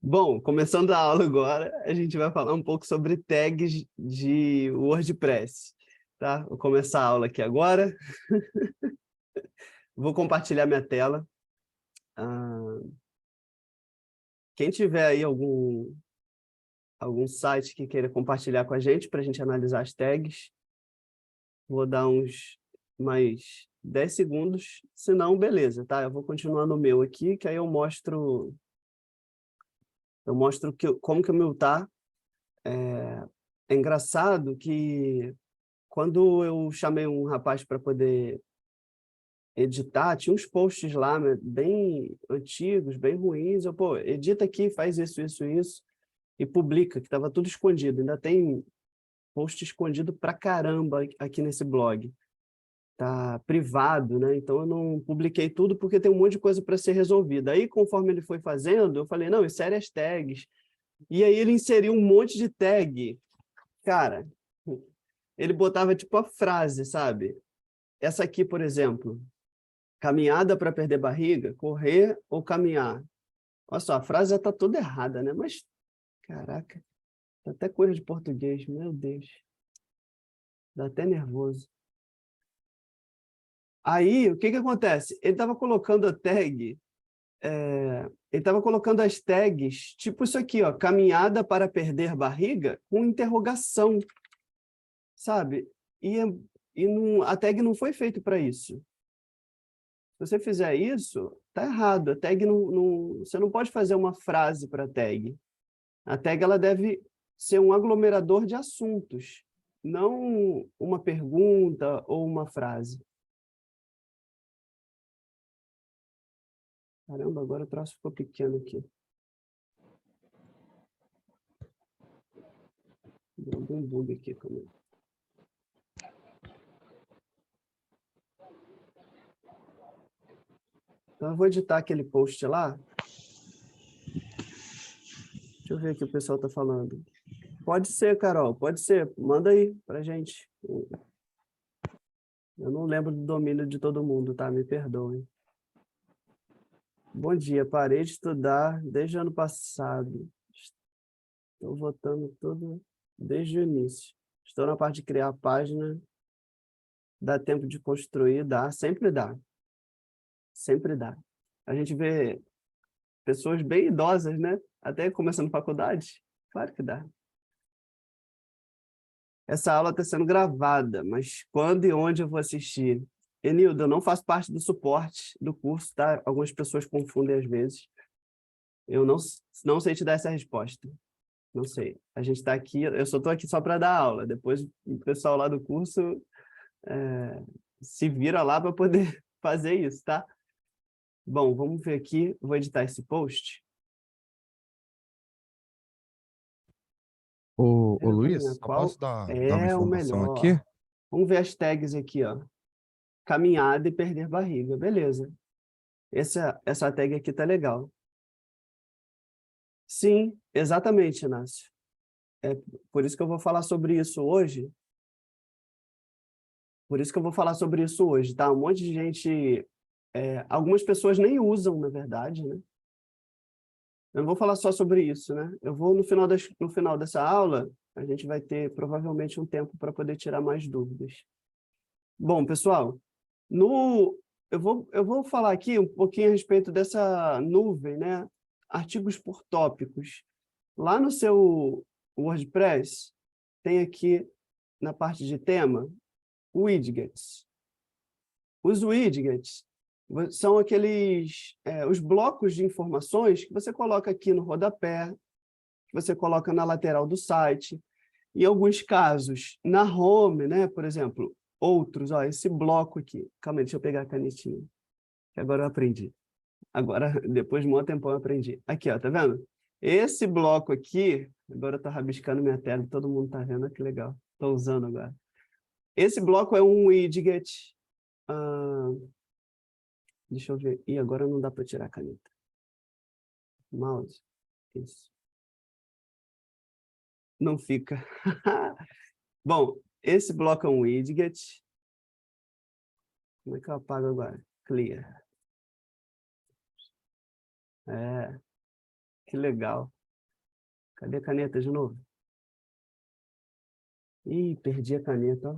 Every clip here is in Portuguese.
Bom, começando a aula agora, a gente vai falar um pouco sobre tags de WordPress, tá? Vou começar a aula aqui agora. Vou compartilhar minha tela. Ah, quem tiver aí algum site que queira compartilhar com a gente para a gente analisar as tags, vou dar uns mais 10 segundos, se não, beleza, tá? Eu vou continuar no meu aqui, que aí eu mostro como que o meu tá. É engraçado que quando eu chamei um rapaz para poder editar, tinha uns posts lá, né, bem antigos, bem ruins. Eu, pô, edita aqui, faz isso, isso, isso, e publica, que estava tudo escondido. Ainda tem post escondido pra caramba aqui nesse blog. Tá privado, né? Então eu não publiquei tudo porque tem um monte de coisa para ser resolvida. Aí, conforme ele foi fazendo, eu falei, não, insere as tags. E aí ele inseriu um monte de tag. Cara, ele botava tipo a frase, sabe? Essa aqui, por exemplo, caminhada para perder barriga, correr ou caminhar. Olha só, a frase já está toda errada, né? Mas, caraca, tá até coisa de português, meu Deus. Dá até nervoso. Aí, o que que acontece? Ele estava colocando a tag, ele estava colocando as tags, tipo isso aqui, ó, caminhada para perder barriga, com interrogação, sabe? E, a tag não foi feita para isso. Se você fizer isso, tá errado. A tag você não pode fazer uma frase para a tag. A tag ela deve ser um aglomerador de assuntos, não uma pergunta ou uma frase. Caramba, agora o troço ficou pequeno aqui. Deu algum bug aqui comigo. Então, eu vou editar aquele post lá. Deixa eu ver o que o pessoal está falando. Pode ser, Carol, pode ser. Manda aí para gente. Eu não lembro do domínio de todo mundo, tá? Me perdoem. Bom dia, parei de estudar desde o ano passado. Estou votando tudo desde o início. Estou na parte de criar a página. Dá tempo de construir? Dá, sempre dá. Sempre dá. A gente vê pessoas bem idosas, né? Até começando faculdade. Claro que dá. Essa aula está sendo gravada, mas quando e onde eu vou assistir? Enildo, eu não faço parte do suporte do curso, tá? Algumas pessoas confundem às vezes. Eu não sei te dar essa resposta. Não sei. A gente está aqui, eu só estou aqui só para dar aula. Depois o pessoal lá do curso se vira lá para poder fazer isso, tá? Bom, vamos ver aqui. Vou editar esse post. Ô Quero caminhar. Luiz, eu Qual posso dar uma é o informação aqui? melhor? Vamos ver as tags aqui, ó. Caminhada e perder barriga. Beleza. Essa tag aqui tá legal. Sim, exatamente, Inácio. É por isso que eu vou falar sobre isso hoje. Por isso que eu vou falar sobre isso hoje, tá? Um monte de gente... algumas pessoas nem usam, na verdade, né? Eu não vou falar só sobre isso, né? Eu vou, no final dessa aula, a gente vai ter provavelmente um tempo para poder tirar mais dúvidas. Bom, pessoal, eu vou falar aqui um pouquinho a respeito dessa nuvem, né? Artigos por tópicos. Lá no seu WordPress, tem aqui na parte de tema, widgets. Os widgets são os blocos de informações que você coloca aqui no rodapé, que você coloca na lateral do site. Em alguns casos, na home, né? Por exemplo, outros, ó, esse bloco aqui. Calma aí, deixa eu pegar a canetinha, que agora eu aprendi. Agora, depois de um tempão, eu aprendi. Aqui, ó, tá vendo? Esse bloco aqui, agora eu tô rabiscando minha tela, todo mundo tá vendo, que legal. Tô usando agora. Esse bloco é um widget. Ah, deixa eu ver. Ih, agora não dá para tirar a caneta. Mouse. Isso. Não fica. Bom, esse bloco é um widget. Como é que eu apago agora? Clear. É. Que legal. Cadê a caneta de novo? Ih, perdi a caneta,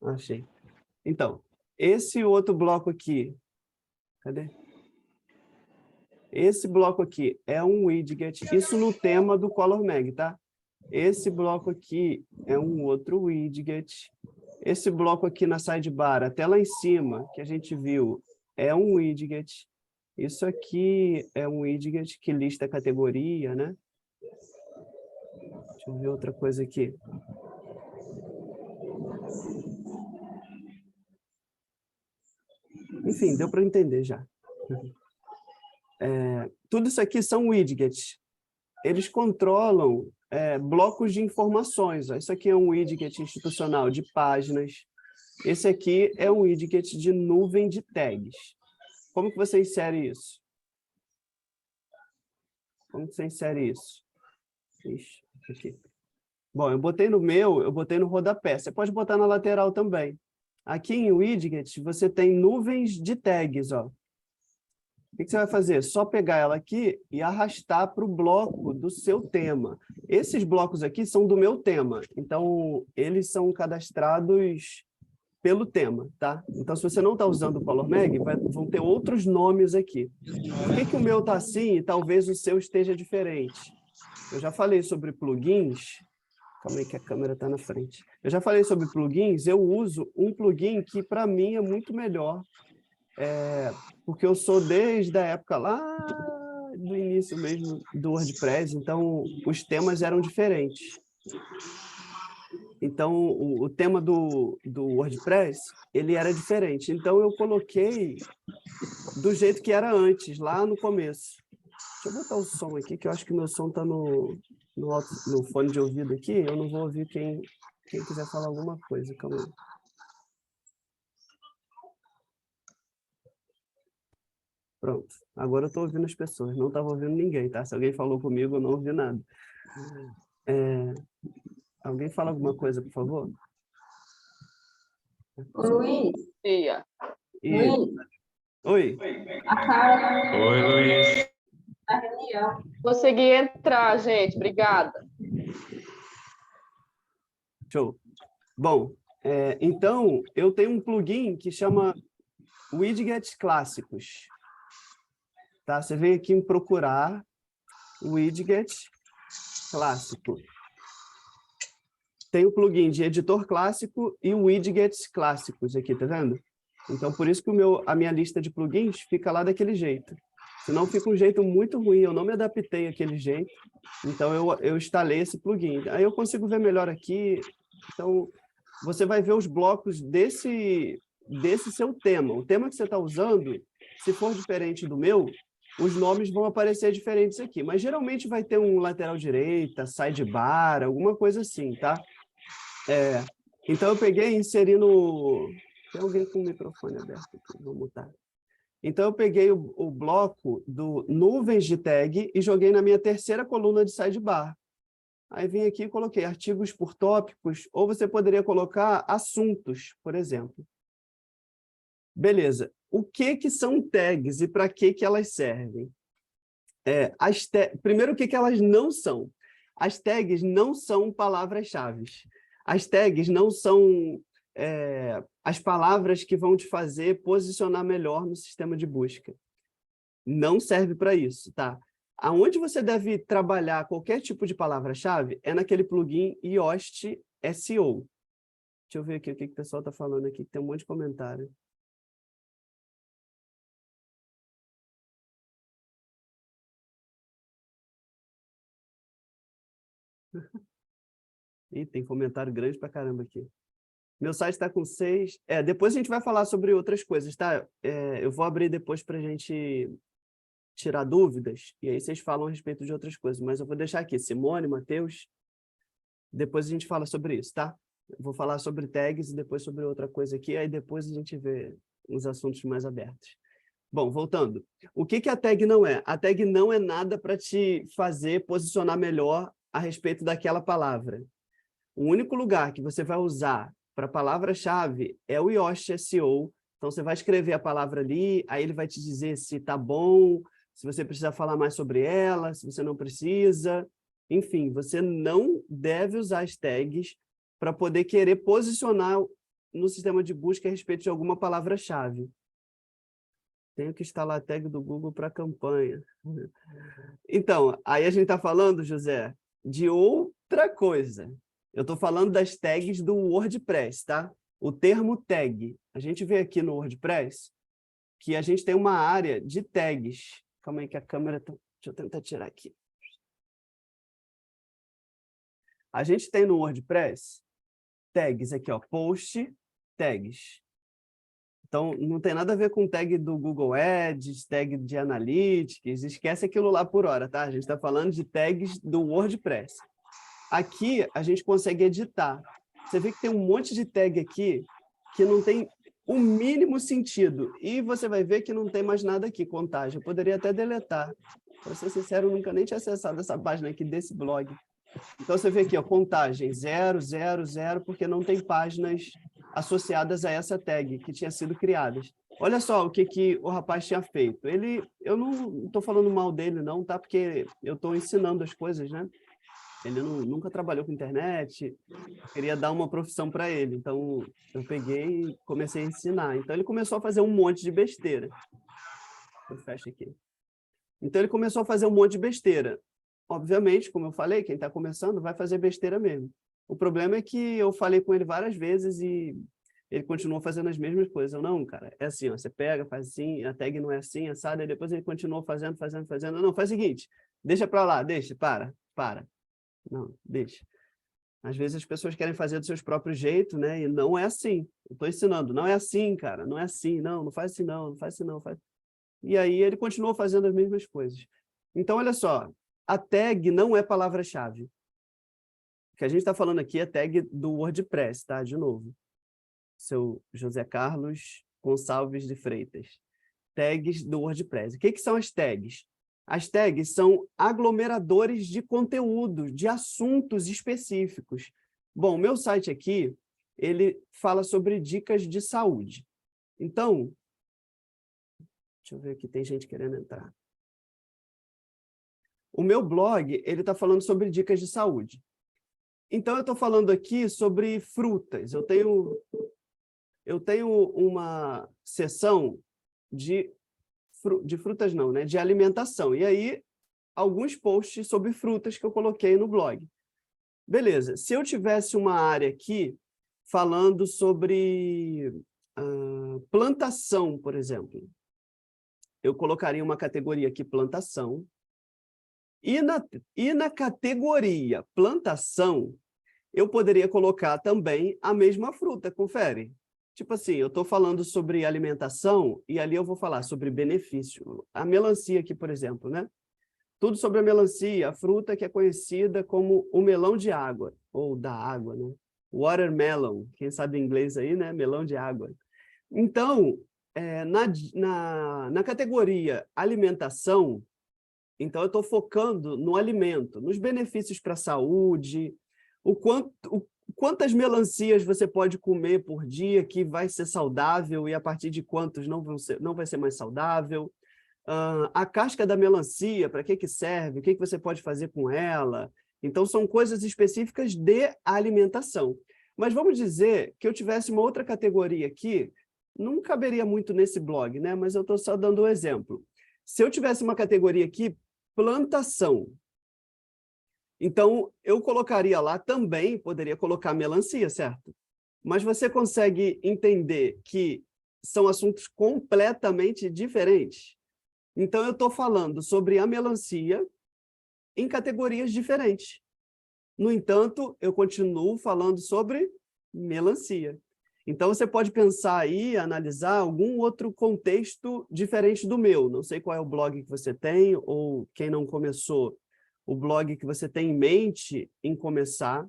ó. Achei. Então, esse outro bloco aqui, cadê? Esse bloco aqui é um widget, isso no tema do Color Mag, tá? Esse bloco aqui é um outro widget. Esse bloco aqui na sidebar, até lá em cima, que a gente viu, é um widget. Isso aqui é um widget que lista a categoria, né? Deixa eu ver outra coisa aqui. Enfim, deu para entender já. Tudo isso aqui são widgets. Eles controlam blocos de informações. Isso aqui é um widget institucional de páginas. Esse aqui é um widget de nuvem de tags. Como que você insere isso? Como que você insere isso? Ixi, aqui. Bom, eu botei no meu, eu botei no rodapé. Você pode botar na lateral também. Aqui em widget, você tem nuvens de tags, ó. O que você vai fazer? Só pegar ela aqui e arrastar para o bloco do seu tema. Esses blocos aqui são do meu tema, então eles são cadastrados pelo tema, tá? Então, se você não está usando o Color Mag, vão ter outros nomes aqui. Por que o meu está assim e talvez o seu esteja diferente? Eu já falei sobre plugins. Calma aí que a câmera está na frente. Eu já falei sobre plugins, eu uso um plugin que, para mim, é muito melhor, porque eu sou desde a época lá do início mesmo do WordPress, então os temas eram diferentes. Então, o tema do WordPress, ele era diferente. Então, eu coloquei do jeito que era antes, lá no começo. Deixa eu botar o som aqui, que eu acho que o meu som está no fone de ouvido aqui. Eu não vou ouvir quem quiser falar alguma coisa. Calma aí. Pronto. Agora eu estou ouvindo as pessoas. Não estava ouvindo ninguém, tá? Se alguém falou comigo, eu não ouvi nada. Alguém fala alguma coisa, por favor? Luiz. Tia. Luiz. Oi. A Carla. Oi, Luiz. Na reunião. Consegui entrar, gente. Obrigada. Show. Bom, então, eu tenho um plugin que chama Widgets Clássicos. Tá? Você vem aqui em procurar Widget Clássico. Tem o plugin de editor clássico e widgets clássicos aqui, tá vendo? Então, por isso que a minha lista de plugins fica lá daquele jeito. Senão fica um jeito muito ruim, eu não me adaptei àquele jeito. Então, eu instalei esse plugin. Aí eu consigo ver melhor aqui. Então, você vai ver os blocos desse seu tema. O tema que você está usando, se for diferente do meu, os nomes vão aparecer diferentes aqui. Mas, geralmente, vai ter um lateral direita, sidebar, alguma coisa assim, tá? Então, eu peguei e inseri no... Tem alguém com o microfone aberto aqui, vou mutar. Então, eu peguei o bloco do nuvens de tag e joguei na minha terceira coluna de sidebar. Aí vim aqui e coloquei artigos por tópicos, ou você poderia colocar assuntos, por exemplo. Beleza. O que são tags e para que elas servem? Primeiro, o que elas não são? As tags não são palavras-chave. As tags não são as palavras que vão te fazer posicionar melhor no sistema de busca. Não serve para isso, tá? Aonde você deve trabalhar qualquer tipo de palavra-chave é naquele plugin Yoast SEO. Deixa eu ver aqui o que o pessoal está falando aqui, que tem um monte de comentário. Ih, tem comentário grande pra caramba aqui. Meu site está com 6. Depois a gente vai falar sobre outras coisas, tá? Eu vou abrir depois para a gente tirar dúvidas, e aí vocês falam a respeito de outras coisas. Mas eu vou deixar aqui, Simone, Matheus. Depois a gente fala sobre isso, tá? Eu vou falar sobre tags e depois sobre outra coisa aqui, aí depois a gente vê uns assuntos mais abertos. Bom, voltando. O que a tag não é? A tag não é nada para te fazer posicionar melhor a respeito daquela palavra. O único lugar que você vai usar para a palavra-chave é o Yoast SEO, Então, você vai escrever a palavra ali, aí ele vai te dizer se está bom, se você precisa falar mais sobre ela, se você não precisa. Enfim, você não deve usar as tags para poder querer posicionar no sistema de busca a respeito de alguma palavra-chave. Tenho que instalar a tag do Google para a campanha. Então, aí a gente está falando, José, de outra coisa. Eu estou falando das tags do WordPress, tá? O termo tag. A gente vê aqui no WordPress que a gente tem uma área de tags. Calma aí que a câmera... Deixa eu tentar tirar aqui. A gente tem no WordPress tags aqui, ó, post tags. Então, não tem nada a ver com tag do Google Ads, tag de Analytics, esquece aquilo lá por hora, tá? A gente está falando de tags do WordPress. Aqui, a gente consegue editar. Você vê que tem um monte de tag aqui que não tem o mínimo sentido. E você vai ver que não tem mais nada aqui, contagem. Eu poderia até deletar. Para ser sincero, eu nunca nem tinha acessado essa página aqui desse blog. Então, você vê aqui, ó, contagem 0, 0, 0, porque não tem páginas associadas a essa tag que tinha sido criadas. Olha só o que o rapaz tinha feito. Eu não estou falando mal dele, não, tá? Porque eu estou ensinando as coisas, né? Ele nunca trabalhou com internet, eu queria dar uma profissão para ele. Então, eu peguei e comecei a ensinar. Então, ele começou a fazer um monte de besteira. Eu fecho aqui. Então, ele começou a fazer um monte de besteira. Obviamente, como eu falei, quem está começando vai fazer besteira mesmo. O problema é que eu falei com ele várias vezes e ele continuou fazendo as mesmas coisas. Eu, não, cara, é assim, ó, você pega, faz assim, a tag não é assim, assado, e depois ele continuou fazendo. Não, faz o seguinte, deixa para lá, deixa, para. Não, deixa. Às vezes as pessoas querem fazer do seus próprios jeito, né? E não é assim. Eu estou ensinando, não é assim, cara, não é assim, não faz assim não, não faz assim não. Faz... E aí ele continuou fazendo as mesmas coisas. Então, olha só, a tag não é palavra-chave. O que a gente está falando aqui é tag do WordPress, tá? De novo. Seu José Carlos Gonçalves de Freitas. Tags do WordPress. O que são as tags? As tags são aglomeradores de conteúdo, de assuntos específicos. Bom, meu site aqui, ele fala sobre dicas de saúde. Então, deixa eu ver aqui, tem gente querendo entrar. O meu blog, ele está falando sobre dicas de saúde. Então, eu estou falando aqui sobre frutas. Eu tenho uma seção de frutas não, né? De alimentação. E aí, alguns posts sobre frutas que eu coloquei no blog. Beleza. Se eu tivesse uma área aqui falando sobre plantação, por exemplo, eu colocaria uma categoria aqui, plantação. E na categoria plantação, eu poderia colocar também a mesma fruta, confere. Tipo assim, eu estou falando sobre alimentação e ali eu vou falar sobre benefício. A melancia aqui, por exemplo, né? Tudo sobre a melancia, a fruta que é conhecida como o melão de água, ou da água, né? Watermelon, quem sabe inglês aí, né? Melão de água. Então, na categoria alimentação, então eu estou focando no alimento, nos benefícios para a saúde, quantas melancias você pode comer por dia que vai ser saudável e a partir de quantos não vai ser mais saudável. A casca da melancia, para que serve? O que você pode fazer com ela? Então, são coisas específicas de alimentação. Mas vamos dizer que eu tivesse uma outra categoria aqui, não caberia muito nesse blog, né? Mas eu estou só dando um exemplo. Se eu tivesse uma categoria aqui, plantação, então, eu colocaria lá também, poderia colocar melancia, certo? Mas você consegue entender que são assuntos completamente diferentes? Então, eu estou falando sobre a melancia em categorias diferentes. No entanto, eu continuo falando sobre melancia. Então, você pode pensar aí, analisar algum outro contexto diferente do meu. Não sei qual é o blog que você tem, ou quem não começou, o blog que você tem em mente em começar,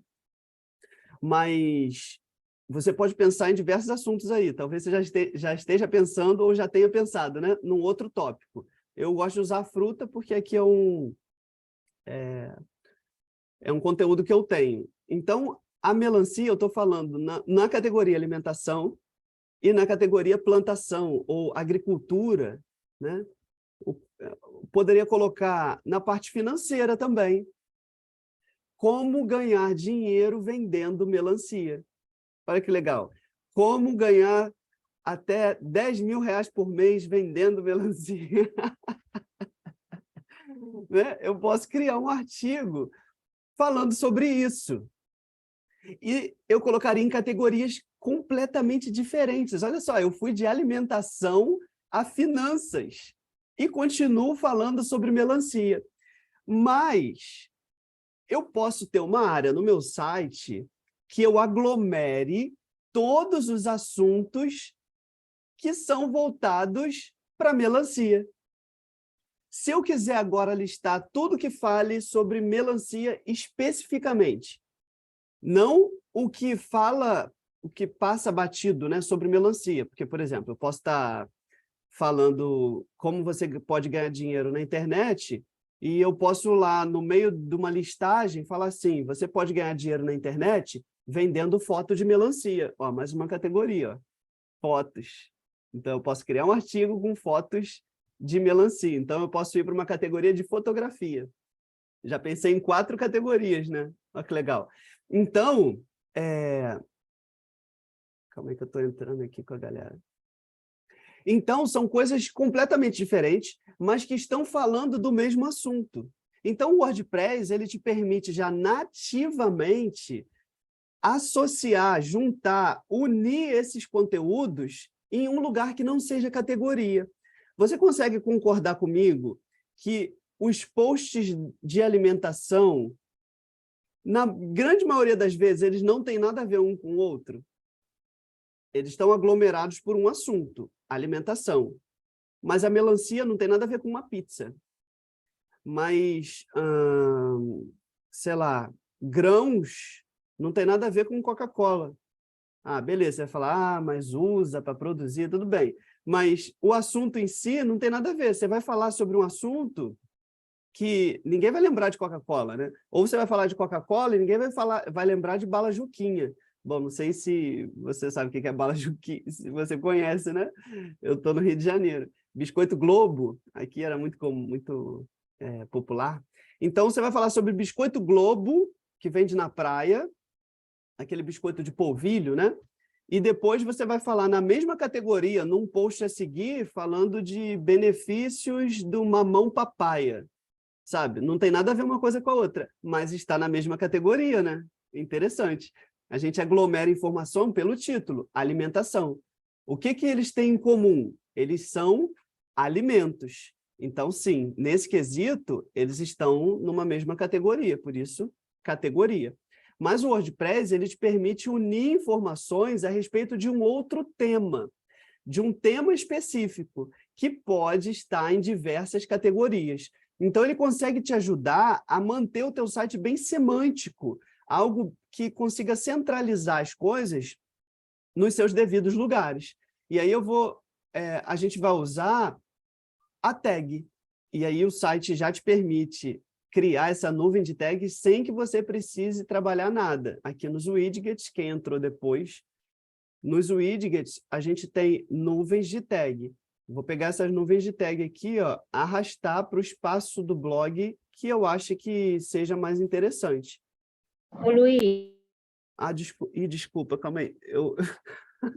mas você pode pensar em diversos assuntos aí. Talvez você já esteja pensando ou já tenha pensado, né, num outro tópico. Eu gosto de usar fruta porque aqui é um conteúdo que eu tenho. Então, a melancia, eu estou falando na categoria alimentação E na categoria plantação ou agricultura, né? Poderia colocar na parte financeira também. Como ganhar dinheiro vendendo melancia. Olha que legal. Como ganhar até 10 mil reais por mês vendendo melancia. Né? Eu posso criar um artigo falando sobre isso. E eu colocaria em categorias completamente diferentes. Olha só, eu fui de alimentação a finanças e continuo falando sobre melancia. Mas eu posso ter uma área no meu site que eu aglomere todos os assuntos que são voltados para melancia. Se eu quiser agora listar tudo que fale sobre melancia especificamente, não o que fala, o que passa batido, né, sobre melancia, porque, por exemplo, eu posso estar falando como você pode ganhar dinheiro na internet e eu posso lá, no meio de uma listagem, falar assim, você pode ganhar dinheiro na internet vendendo foto de melancia. Ó, mais uma categoria, ó, fotos. Então, eu posso criar um artigo com fotos de melancia. Então, eu posso ir para uma categoria de fotografia. Já pensei em 4 categorias, né? Olha que legal. Então, calma aí que eu estou entrando aqui com a galera. Então, são coisas completamente diferentes, mas que estão falando do mesmo assunto. Então, o WordPress ele te permite já nativamente associar, juntar, unir esses conteúdos em um lugar que não seja categoria. Você consegue concordar comigo que os posts de alimentação, na grande maioria das vezes, eles não têm nada a ver um com o outro? Eles estão aglomerados por um assunto, alimentação. Mas a melancia não tem nada a ver com uma pizza. Mas, sei lá, grãos não tem nada a ver com Coca-Cola. Ah, beleza, você vai falar, mas usa para produzir, tudo bem. Mas o assunto em si não tem nada a ver. Você vai falar sobre um assunto que ninguém vai lembrar de Coca-Cola, né? Ou você vai falar de Coca-Cola e ninguém vai lembrar de bala Juquinha. Bom, não sei se você sabe o que é bala Juquinha, se você conhece, né? Eu estou no Rio de Janeiro. Biscoito Globo, aqui era muito popular. Então, você vai falar sobre biscoito Globo, que vende na praia, aquele biscoito de polvilho, né? E depois você vai falar na mesma categoria, num post a seguir, falando de benefícios do mamão papaya, sabe? Não tem nada a ver uma coisa com a outra, mas está na mesma categoria, né? Interessante. A gente aglomera informação pelo título, alimentação. O que eles têm em comum? Eles são alimentos. Então, sim, nesse quesito, eles estão numa mesma categoria, por isso, categoria. Mas o WordPress ele te permite unir informações a respeito de um outro tema, de um tema específico, que pode estar em diversas categorias. Então, ele consegue te ajudar a manter o teu site bem semântico, algo que consiga centralizar as coisas nos seus devidos lugares. E aí a gente vai usar a tag. E aí o site já te permite criar essa nuvem de tags sem que você precise trabalhar nada. Aqui nos widgets, quem entrou depois, nos widgets a gente tem nuvens de tag. Vou pegar essas nuvens de tag aqui, ó, arrastar para o espaço do blog que eu acho que seja mais interessante. Ô, Luiz. Desculpa, calma aí.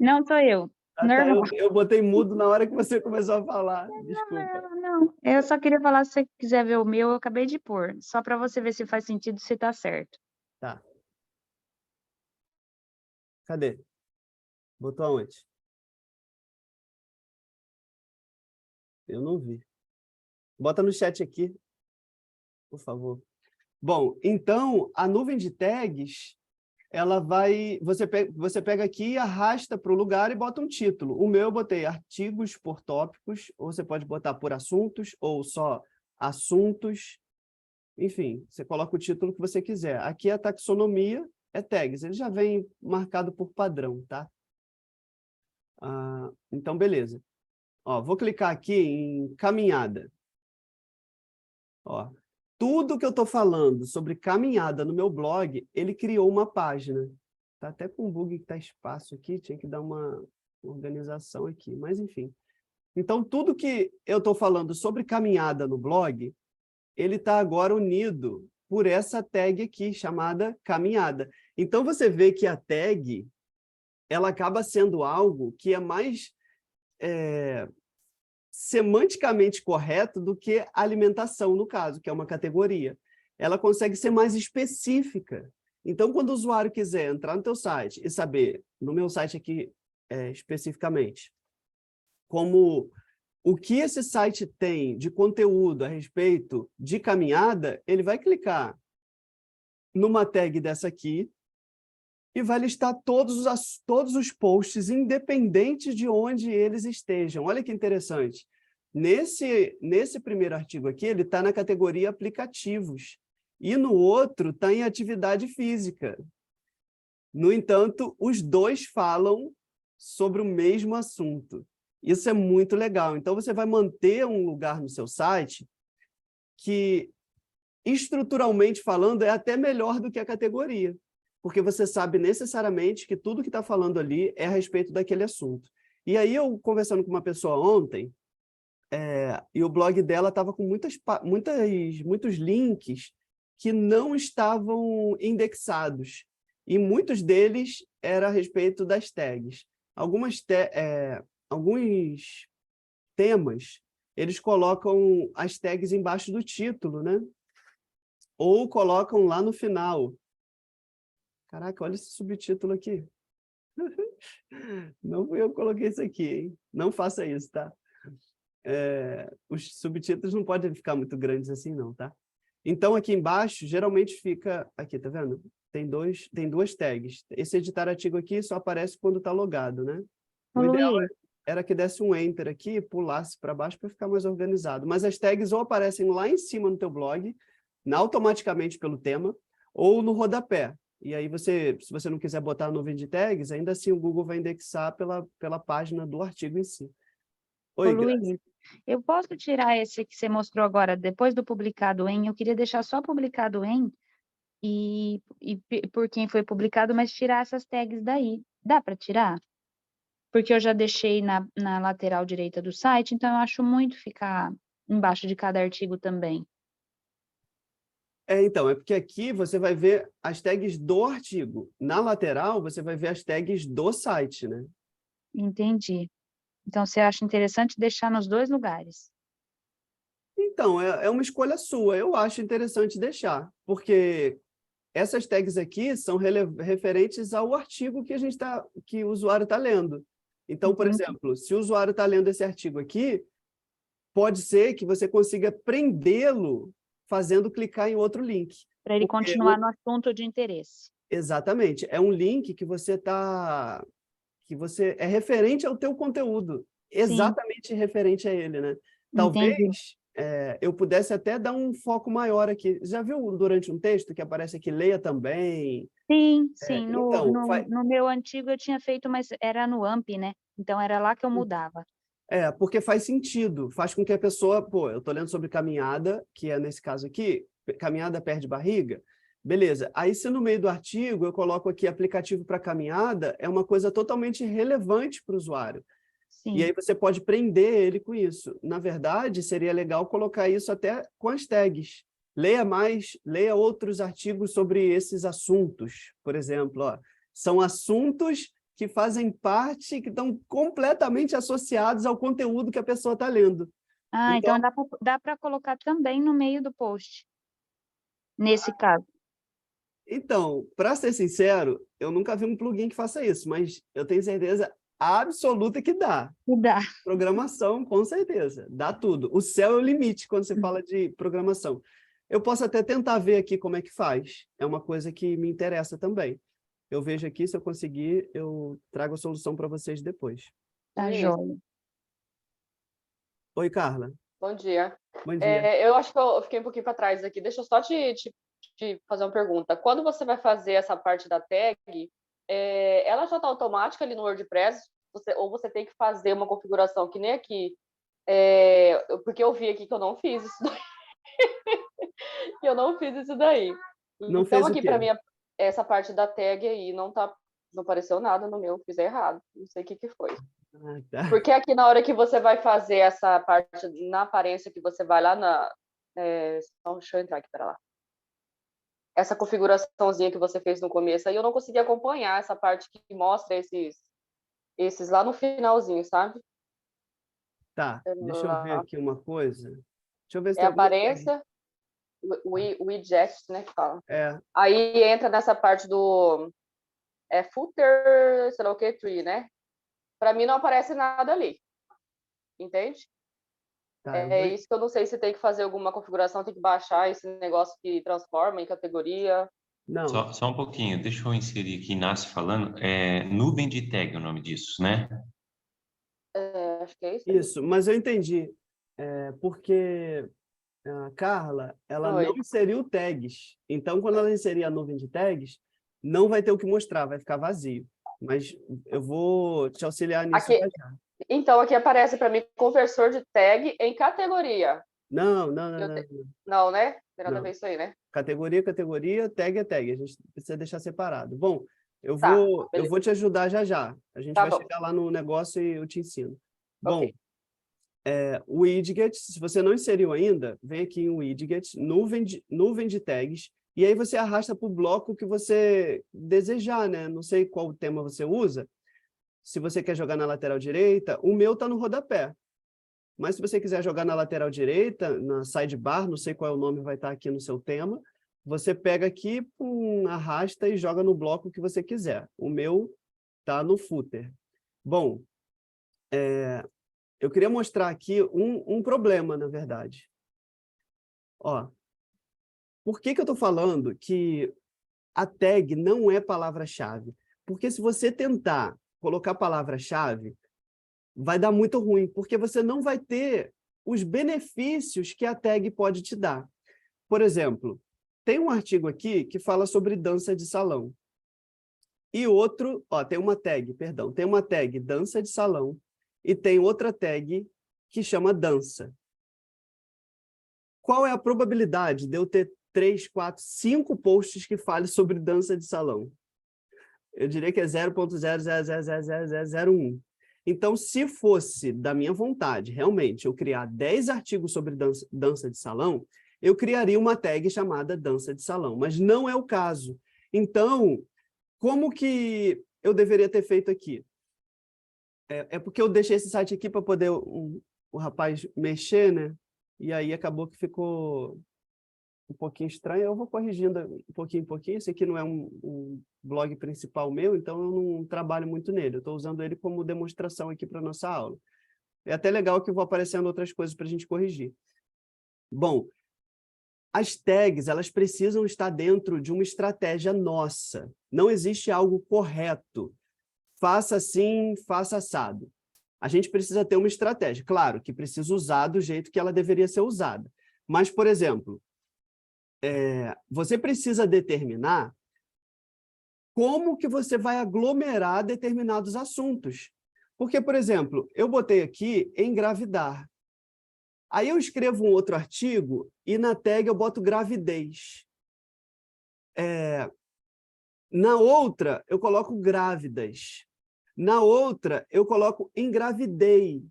Não, sou eu. Normal. Eu botei mudo na hora que você começou a falar. Desculpa. Não. Eu só queria falar, se você quiser ver o meu, eu acabei de pôr. Só para você ver se faz sentido, se tá certo. Tá. Cadê? Botou aonde? Eu não vi. Bota no chat aqui, por favor. Bom, então, a nuvem de tags, ela vai... Você pega aqui e arrasta para o lugar e bota um título. O meu eu botei artigos por tópicos, ou você pode botar por assuntos, ou só assuntos. Enfim, você coloca o título que você quiser. Aqui a taxonomia é tags. Ele já vem marcado por padrão, tá? Então, beleza. Ó, vou clicar aqui em caminhada. Ó, tudo que eu estou falando sobre caminhada no meu blog, ele criou uma página. Tá até com um bug que está espaço aqui, tinha que dar uma organização aqui, mas enfim. Então, tudo que eu estou falando sobre caminhada no blog, ele está agora unido por essa tag aqui, chamada caminhada. Então, você vê que a tag, ela acaba sendo algo que é mais semanticamente correto do que alimentação, no caso, que é uma categoria. Ela consegue ser mais específica. Então, quando o usuário quiser entrar no teu site e saber, no meu site aqui especificamente, como o que esse site tem de conteúdo a respeito de caminhada, ele vai clicar numa tag dessa aqui e vai listar todos os posts, independente de onde eles estejam. Olha que interessante. Nesse primeiro artigo aqui, ele está na categoria aplicativos, e no outro está em atividade física. No entanto, os dois falam sobre o mesmo assunto. Isso é muito legal. Então, você vai manter um lugar no seu site que, estruturalmente falando, é até melhor do que a categoria, porque você sabe necessariamente que tudo que está falando ali é a respeito daquele assunto. E aí, eu conversando com uma pessoa ontem, e o blog dela estava com muitos links que não estavam indexados, e muitos deles eram a respeito das tags. Alguns temas, eles colocam as tags embaixo do título, né? Ou colocam lá no final. Caraca, olha esse subtítulo aqui. Não fui eu que coloquei isso aqui, hein? Não faça isso, tá? Os subtítulos não podem ficar muito grandes assim, não, tá? Então, aqui embaixo, geralmente fica... Aqui, tá vendo? Tem duas tags. Esse editar artigo aqui só aparece quando está logado, né? O ideal era que desse um Enter aqui e pulasse para baixo para ficar mais organizado. Mas as tags ou aparecem lá em cima no teu blog, automaticamente pelo tema, ou no rodapé. E aí, se você não quiser botar a nuvem de tags, ainda assim o Google vai indexar pela página do artigo em si. Oi, Luiz, eu posso tirar esse que você mostrou agora, depois do publicado em, eu queria deixar só publicado em, e por quem foi publicado, mas tirar essas tags daí. Dá para tirar? Porque eu já deixei na lateral direita do site, então eu acho muito ficar embaixo de cada artigo também. Então, é porque aqui você vai ver as tags do artigo. Na lateral, você vai ver as tags do site, né? Entendi. Então, você acha interessante deixar nos dois lugares? Então, é uma escolha sua. Eu acho interessante deixar, porque essas tags aqui são referentes ao artigo que o usuário está lendo. Então, por exemplo, se o usuário está lendo esse artigo aqui, pode ser que você consiga prendê-lo fazendo clicar em outro link. Para ele continuar no assunto de interesse. Exatamente. É um link que é referente ao teu conteúdo. Exatamente referente a ele, né? Talvez eu pudesse até dar um foco maior aqui. Já viu durante um texto que aparece aqui, leia também? Sim. Então, no meu antigo eu tinha feito, mas era no AMP, né? Então era lá que eu mudava. Porque faz sentido, faz com que a pessoa, eu estou lendo sobre caminhada, que é nesse caso aqui, caminhada perde barriga, beleza. Aí se no meio do artigo eu coloco aqui aplicativo para caminhada, é uma coisa totalmente relevante para o usuário. Sim. E aí você pode prender ele com isso. Na verdade, seria legal colocar isso até com as tags. Leia outros artigos sobre esses assuntos. Por exemplo, são assuntos que fazem parte, que estão completamente associados ao conteúdo que a pessoa está lendo. Então dá para colocar também no meio do post, nesse caso. Então, para ser sincero, eu nunca vi um plugin que faça isso, mas eu tenho certeza absoluta que dá. Dá. Programação, com certeza, dá tudo. O céu é o limite quando você fala de programação. Eu posso até tentar ver aqui como é que faz. É uma coisa que me interessa também. Eu vejo aqui, se eu conseguir, eu trago a solução para vocês depois. Tá joia. Oi, Carla. Bom dia. Bom dia. Eu acho que eu fiquei um pouquinho para trás aqui. Deixa eu só te fazer uma pergunta. Quando você vai fazer essa parte da tag, ela já está automática ali no WordPress? Ou você tem que fazer uma configuração que nem aqui? Porque eu vi aqui que eu não fiz isso daí. Não Então, fez aqui o quê? para mim, essa parte da tag aí não apareceu nada no meu, fiz errado. Não sei o que foi. Ah, tá. Porque aqui na hora que você vai fazer essa parte na aparência, que você vai lá na... deixa eu entrar aqui, para lá. Essa configuraçãozinha que você fez no começo, aí eu não consegui acompanhar essa parte que mostra esses lá no finalzinho, sabe? Tá, deixa eu ver aqui uma coisa. Deixa eu ver se É tem alguma tag. aparência, o widget, né, que fala. É, Aí entra nessa parte do footer, sei lá o que, tree, né? Para mim não aparece nada ali, entende? tá, eu vou... É isso que eu não sei se tem que fazer alguma configuração, tem que baixar esse negócio que transforma em categoria. Não, Só um pouquinho, deixa eu inserir aqui, Inácio falando, nuvem de tag é o nome disso, né? Acho que é isso aí. isso, mas eu entendi. Porque a Carla, ela não Oi. inseriu tags. Então, quando ela inserir a nuvem de tags, não vai ter o que mostrar, vai ficar vazio. Mas eu vou te auxiliar nisso Aqui, já já. então, aqui aparece para mim conversor de tag em categoria. Não, não, não, Eu não, te- Não, né? Tem nada a ver não. isso aí, né? Categoria, categoria, tag é tag. A gente precisa deixar separado. Bom, eu Tá, vou, eu beleza. vou te ajudar já já. A gente Tá vai bom. chegar lá no negócio e eu te ensino. Bom, Ok. o widget, se você não inseriu ainda, vem aqui em widget, nuvem de tags, e aí você arrasta para o bloco que você desejar, né? Não sei qual tema você usa. Se você quer jogar na lateral direita, o meu está no rodapé. Mas se você quiser jogar na lateral direita, na sidebar, não sei qual é o nome, vai estar aqui no seu tema, você pega aqui, arrasta e joga no bloco que você quiser. O meu está no footer. Bom, eu queria mostrar aqui um problema, na verdade. Ó, por que eu estou falando que a tag não é palavra-chave? Porque se você tentar colocar palavra-chave, vai dar muito ruim, porque você não vai ter os benefícios que a tag pode te dar. Por exemplo, tem um artigo aqui que fala sobre dança de salão. E outro, tem uma tag dança de salão e tem outra tag que chama dança. Qual é a probabilidade de eu ter 3, 4, 5 posts que falem sobre dança de salão? Eu diria que é 0,0000001. Então, se fosse da minha vontade, realmente, eu criar 10 artigos sobre dança de salão, eu criaria uma tag chamada dança de salão, mas não é o caso. Então, como que eu deveria ter feito aqui? É porque eu deixei esse site aqui para poder o rapaz mexer, né? E aí acabou que ficou um pouquinho estranho. Eu vou corrigindo um pouquinho em pouquinho. Esse aqui não é um blog principal meu, então eu não trabalho muito nele. Eu estou usando ele como demonstração aqui para a nossa aula. É até legal que vou aparecendo outras coisas para a gente corrigir. Bom, as tags, elas precisam estar dentro de uma estratégia nossa. Não existe algo correto. Faça assim, faça assado. A gente precisa ter uma estratégia. Claro que precisa usar do jeito que ela deveria ser usada. Mas, por exemplo, você precisa determinar como que você vai aglomerar determinados assuntos. Porque, por exemplo, eu botei aqui engravidar. Aí eu escrevo um outro artigo e na tag eu boto gravidez. Na outra, eu coloco grávidas. Na outra, eu coloco engravidei.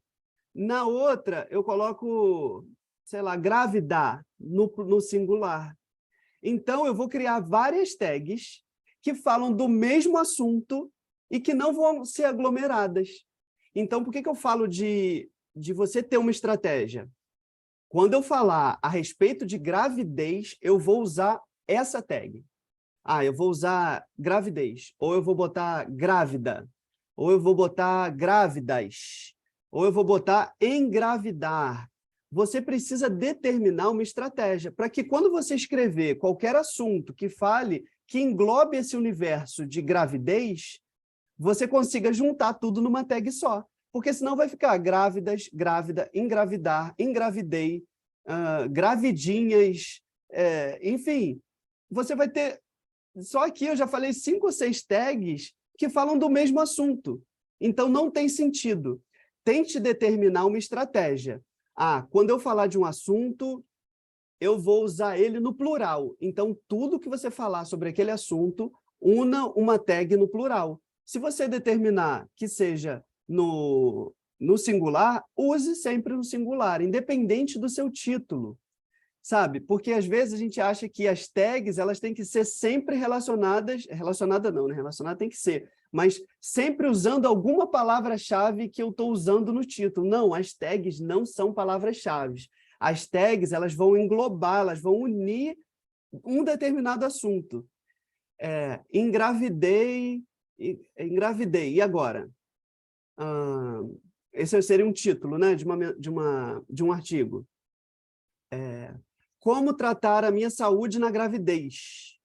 Na outra, eu coloco, sei lá, gravidar no singular. Então, eu vou criar várias tags que falam do mesmo assunto e que não vão ser aglomeradas. Então, por que eu falo de você ter uma estratégia? Quando eu falar a respeito de gravidez, eu vou usar essa tag. Eu vou usar gravidez, ou eu vou botar grávida, ou eu vou botar grávidas, ou eu vou botar engravidar. Você precisa determinar uma estratégia para que quando você escrever qualquer assunto que fale, que englobe esse universo de gravidez, você consiga juntar tudo numa tag só. Porque senão vai ficar grávidas, grávida, engravidar, engravidei, gravidinhas, enfim. Você vai ter... Só aqui eu já falei 5 ou 6 tags que falam do mesmo assunto. Então, não tem sentido. Tente determinar uma estratégia. Quando eu falar de um assunto, eu vou usar ele no plural. Então, tudo que você falar sobre aquele assunto, una uma tag no plural. Se você determinar que seja no singular, use sempre no singular, independente do seu título, sabe? Porque às vezes a gente acha que as tags elas têm que ser sempre relacionadas, relacionada não, né? Relacionada tem que ser, mas sempre usando alguma palavra-chave que eu estou usando no título. Não, as tags não são palavras-chave. As tags elas vão englobar, elas vão unir um determinado assunto. Engravidei, e agora? Esse seria um título, né, de um artigo. Como tratar a minha saúde na gravidez?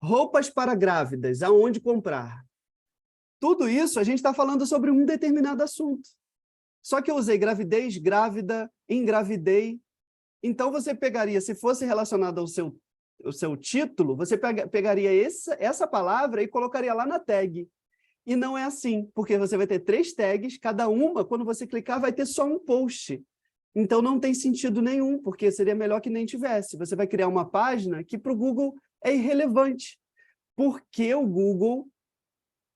Roupas para grávidas, aonde comprar? Tudo isso a gente está falando sobre um determinado assunto. Só que eu usei gravidez, grávida, engravidei. Então, você pegaria, se fosse relacionado ao seu título, você pegaria essa palavra e colocaria lá na tag. E não é assim, porque você vai ter 3 tags, cada uma, quando você clicar, vai ter só um post. Então, não tem sentido nenhum, porque seria melhor que nem tivesse. Você vai criar uma página que para o Google é irrelevante, porque o Google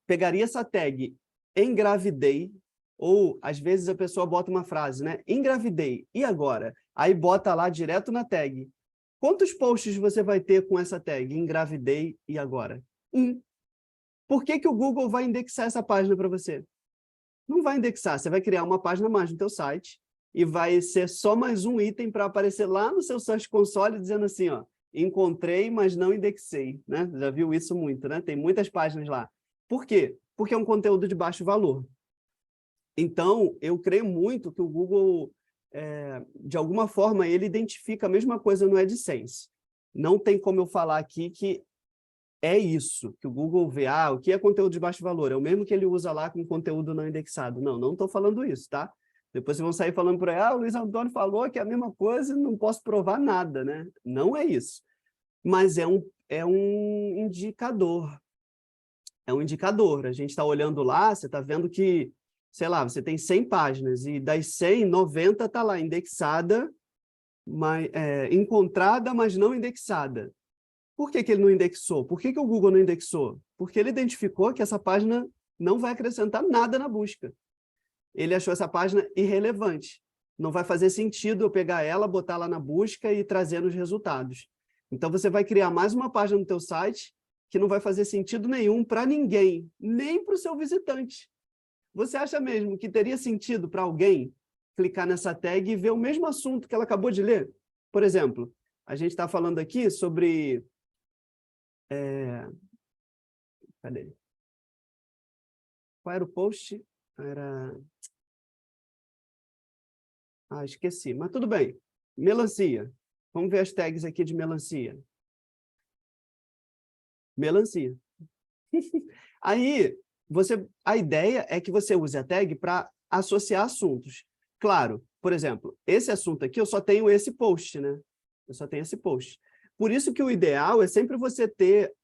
pegaria essa tag engravidei, ou às vezes a pessoa bota uma frase, né? Engravidei, e agora? Aí bota lá direto na tag. Quantos posts você vai ter com essa tag? Engravidei, e agora? 1. Por que o Google vai indexar essa página para você? Não vai indexar, você vai criar uma página a mais no teu site e vai ser só mais um item para aparecer lá no seu Search Console dizendo assim, ó, encontrei, mas não indexei, né? Já viu isso muito, né? Tem muitas páginas lá. Por quê? Porque é um conteúdo de baixo valor. Então, eu creio muito que o Google, de alguma forma, ele identifica a mesma coisa no AdSense. Não tem como eu falar aqui que é isso, que o Google vê, o que é conteúdo de baixo valor? É o mesmo que ele usa lá com conteúdo não indexado. Não, não estou falando isso, tá? Depois vocês vão sair falando por aí, o Luiz Antônio falou que é a mesma coisa e não posso provar nada, né? Não é isso. Mas é um indicador. É um indicador. A gente está olhando lá, você está vendo que, sei lá, você tem 100 páginas e das 100, 90 está lá indexada, encontrada, mas não indexada. Por que ele não indexou? Por que o Google não indexou? Porque ele identificou que essa página não vai acrescentar nada na busca. Ele achou essa página irrelevante. Não vai fazer sentido eu pegar ela, botar lá na busca e trazer os resultados. Então, você vai criar mais uma página no teu site que não vai fazer sentido nenhum para ninguém, nem para o seu visitante. Você acha mesmo que teria sentido para alguém clicar nessa tag e ver o mesmo assunto que ela acabou de ler? Por exemplo, a gente está falando aqui sobre... Cadê? Qual era o post? Esqueci, mas tudo bem. Melancia. Vamos ver as tags aqui de melancia. Melancia. Aí, a ideia é que você use a tag para associar assuntos. Claro, por exemplo, esse assunto aqui eu só tenho esse post, né? Eu só tenho esse post. Por isso que o ideal é sempre você ter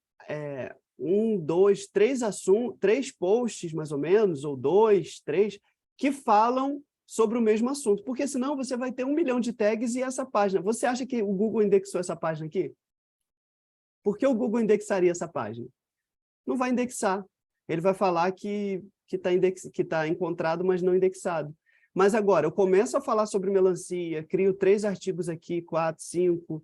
1, 2, 3 assuntos, 3 posts, mais ou menos, ou 2, 3, que falam sobre o mesmo assunto, porque senão você vai ter 1 milhão de tags e essa página. Você acha que o Google indexou essa página aqui? Por que o Google indexaria essa página? Não vai indexar. Ele vai falar que está encontrado, mas não indexado. Mas agora, eu começo a falar sobre melancia, crio 3 artigos aqui, 4, 5...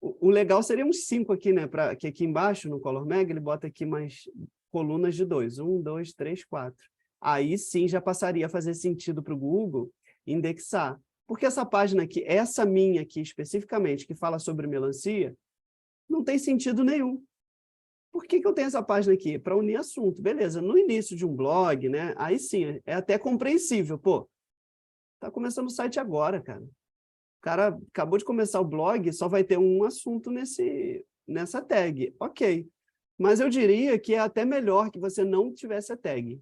O legal seria uns 5 aqui, né? Que aqui embaixo, no Color Mag, ele bota aqui mais colunas de 2. 1, 2, 3, 4. Aí sim já passaria a fazer sentido para o Google indexar. Porque essa página aqui, essa minha aqui especificamente, que fala sobre melancia, não tem sentido nenhum. Por que eu tenho essa página aqui? Para unir assunto. Beleza, no início de um blog, né? Aí sim, é até compreensível. Pô, tá começando o site agora, cara. O cara acabou de começar o blog, só vai ter um assunto nessa tag. Ok. Mas eu diria que é até melhor que você não tivesse a tag.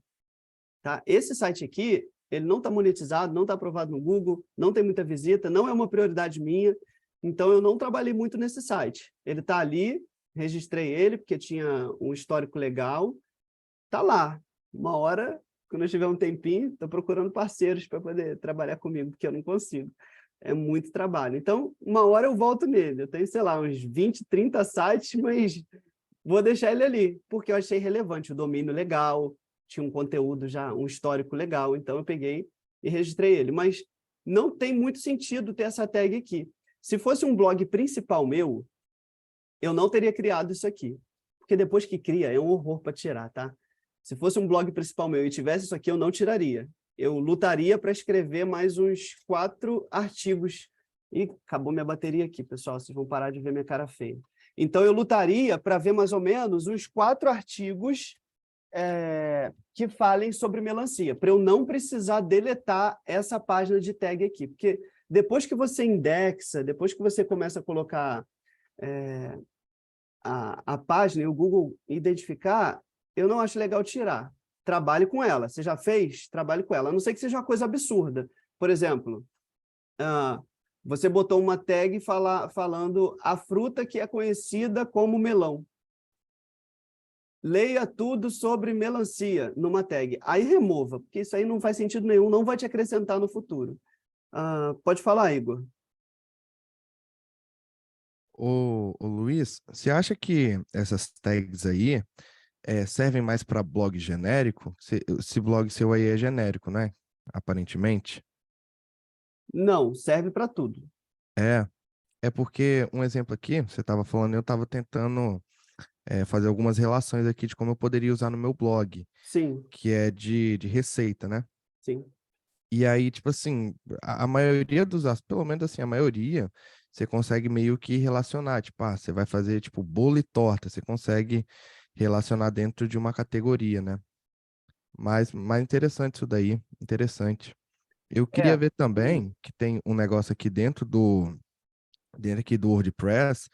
Tá? Esse site aqui, ele não está monetizado, não está aprovado no Google, não tem muita visita, não é uma prioridade minha, então eu não trabalhei muito nesse site. Ele está ali, registrei ele, porque tinha um histórico legal, está lá. Uma hora, quando eu tiver um tempinho, estou procurando parceiros para poder trabalhar comigo, porque eu não consigo. É muito trabalho. Então, uma hora eu volto nele. Eu tenho, sei lá, uns 20, 30 sites, mas vou deixar ele ali, porque eu achei relevante o domínio legal, tinha um conteúdo já, um histórico legal, então eu peguei e registrei ele. Mas não tem muito sentido ter essa tag aqui. Se fosse um blog principal meu, eu não teria criado isso aqui. Porque depois que cria, é um horror para tirar, tá? Se fosse um blog principal meu e tivesse isso aqui, eu não tiraria. Eu lutaria para escrever mais uns 4 artigos. E acabou minha bateria aqui, pessoal. Vocês vão parar de ver minha cara feia. Então, eu lutaria para ver mais ou menos uns 4 artigos que falem sobre melancia, para eu não precisar deletar essa página de tag aqui. Porque depois que você indexa, depois que você começa a colocar a página e o Google identificar, eu não acho legal tirar. Trabalhe com ela. Você já fez? Trabalhe com ela. A não ser que seja uma coisa absurda. Por exemplo, você botou uma tag falando a fruta que é conhecida como melão. Leia tudo sobre melancia numa tag. Aí remova, porque isso aí não faz sentido nenhum, não vai te acrescentar no futuro. Pode falar, Igor. Ô Luiz, você acha que essas tags aí servem mais para blog genérico? Esse blog seu aí é genérico, né? Aparentemente. Não, serve para tudo. É porque, um exemplo aqui, você estava falando, eu estava tentando fazer algumas relações aqui de como eu poderia usar no meu blog, Sim, que é de receita, né? sim. E aí, tipo assim, a maioria pelo menos assim, a maioria, você consegue meio que relacionar, tipo, você vai fazer, tipo, bolo e torta, você consegue relacionar dentro de uma categoria, né? Mas mais interessante isso daí, interessante. Eu queria ver também que tem um negócio aqui dentro aqui do WordPress,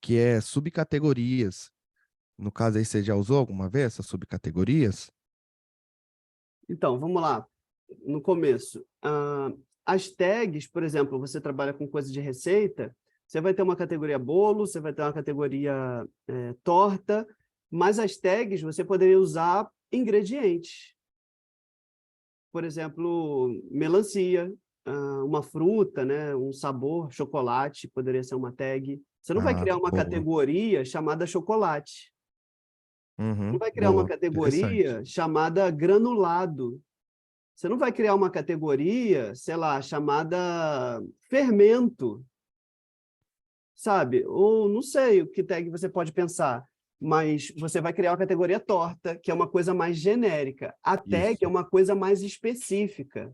que é subcategorias. No caso aí, você já usou alguma vez essas subcategorias? Então, vamos lá. No começo, as tags, por exemplo, você trabalha com coisa de receita, você vai ter uma categoria bolo, você vai ter uma categoria torta, mas as tags você poderia usar ingredientes. Por exemplo, melancia, uma fruta, né? Um sabor, chocolate, poderia ser uma tag. Você não vai criar uma Boa. categoria chamada chocolate. Não vai criar uma Boa. Interessante. categoria chamada granulado. Você não vai criar uma categoria, sei lá, chamada fermento, sabe? Ou não sei o que tag você pode pensar, mas você vai criar uma categoria torta, que é uma coisa mais genérica. A tag Isso. é uma coisa mais específica.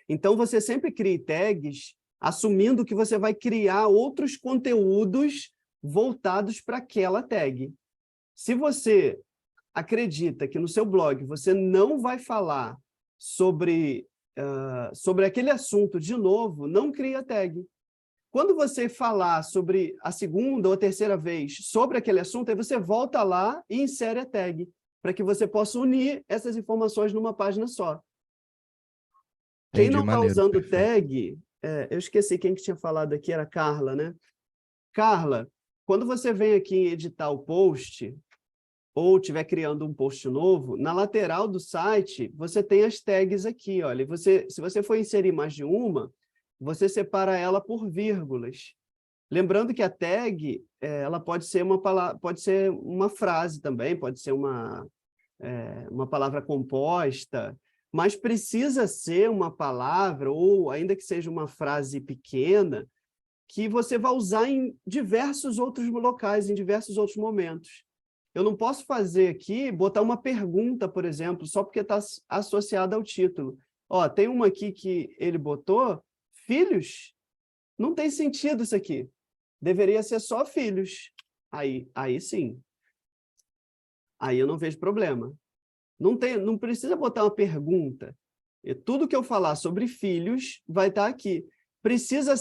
Então, você sempre crie tags assumindo que você vai criar outros conteúdos voltados para aquela tag. Se você acredita que no seu blog você não vai falar sobre aquele assunto de novo, não cria tag. Quando você falar sobre a segunda ou a terceira vez sobre aquele assunto, aí você volta lá e insere a tag, para que você possa unir essas informações numa página só. Quem Entendi, não está maneiro, usando perfeito. tag, eu esqueci quem que tinha falado aqui, era a Carla, né? Carla, quando você vem aqui em editar o post, ou estiver criando um post novo, na lateral do site, você tem as tags aqui, olha. Se você for inserir mais de uma, você separa ela por vírgulas. Lembrando que a tag, ela pode ser uma palavra, pode ser uma frase também, pode ser uma palavra composta, mas precisa ser uma palavra, ou ainda que seja uma frase pequena, que você vai usar em diversos outros locais, em diversos outros momentos. Eu não posso fazer aqui, botar uma pergunta, por exemplo, só porque está associada ao título. Tem uma aqui que ele botou, filhos? Não tem sentido isso aqui. Deveria ser só filhos. Aí sim. Aí eu não vejo problema. Não precisa botar uma pergunta. Tudo que eu falar sobre filhos vai estar aqui. Precisa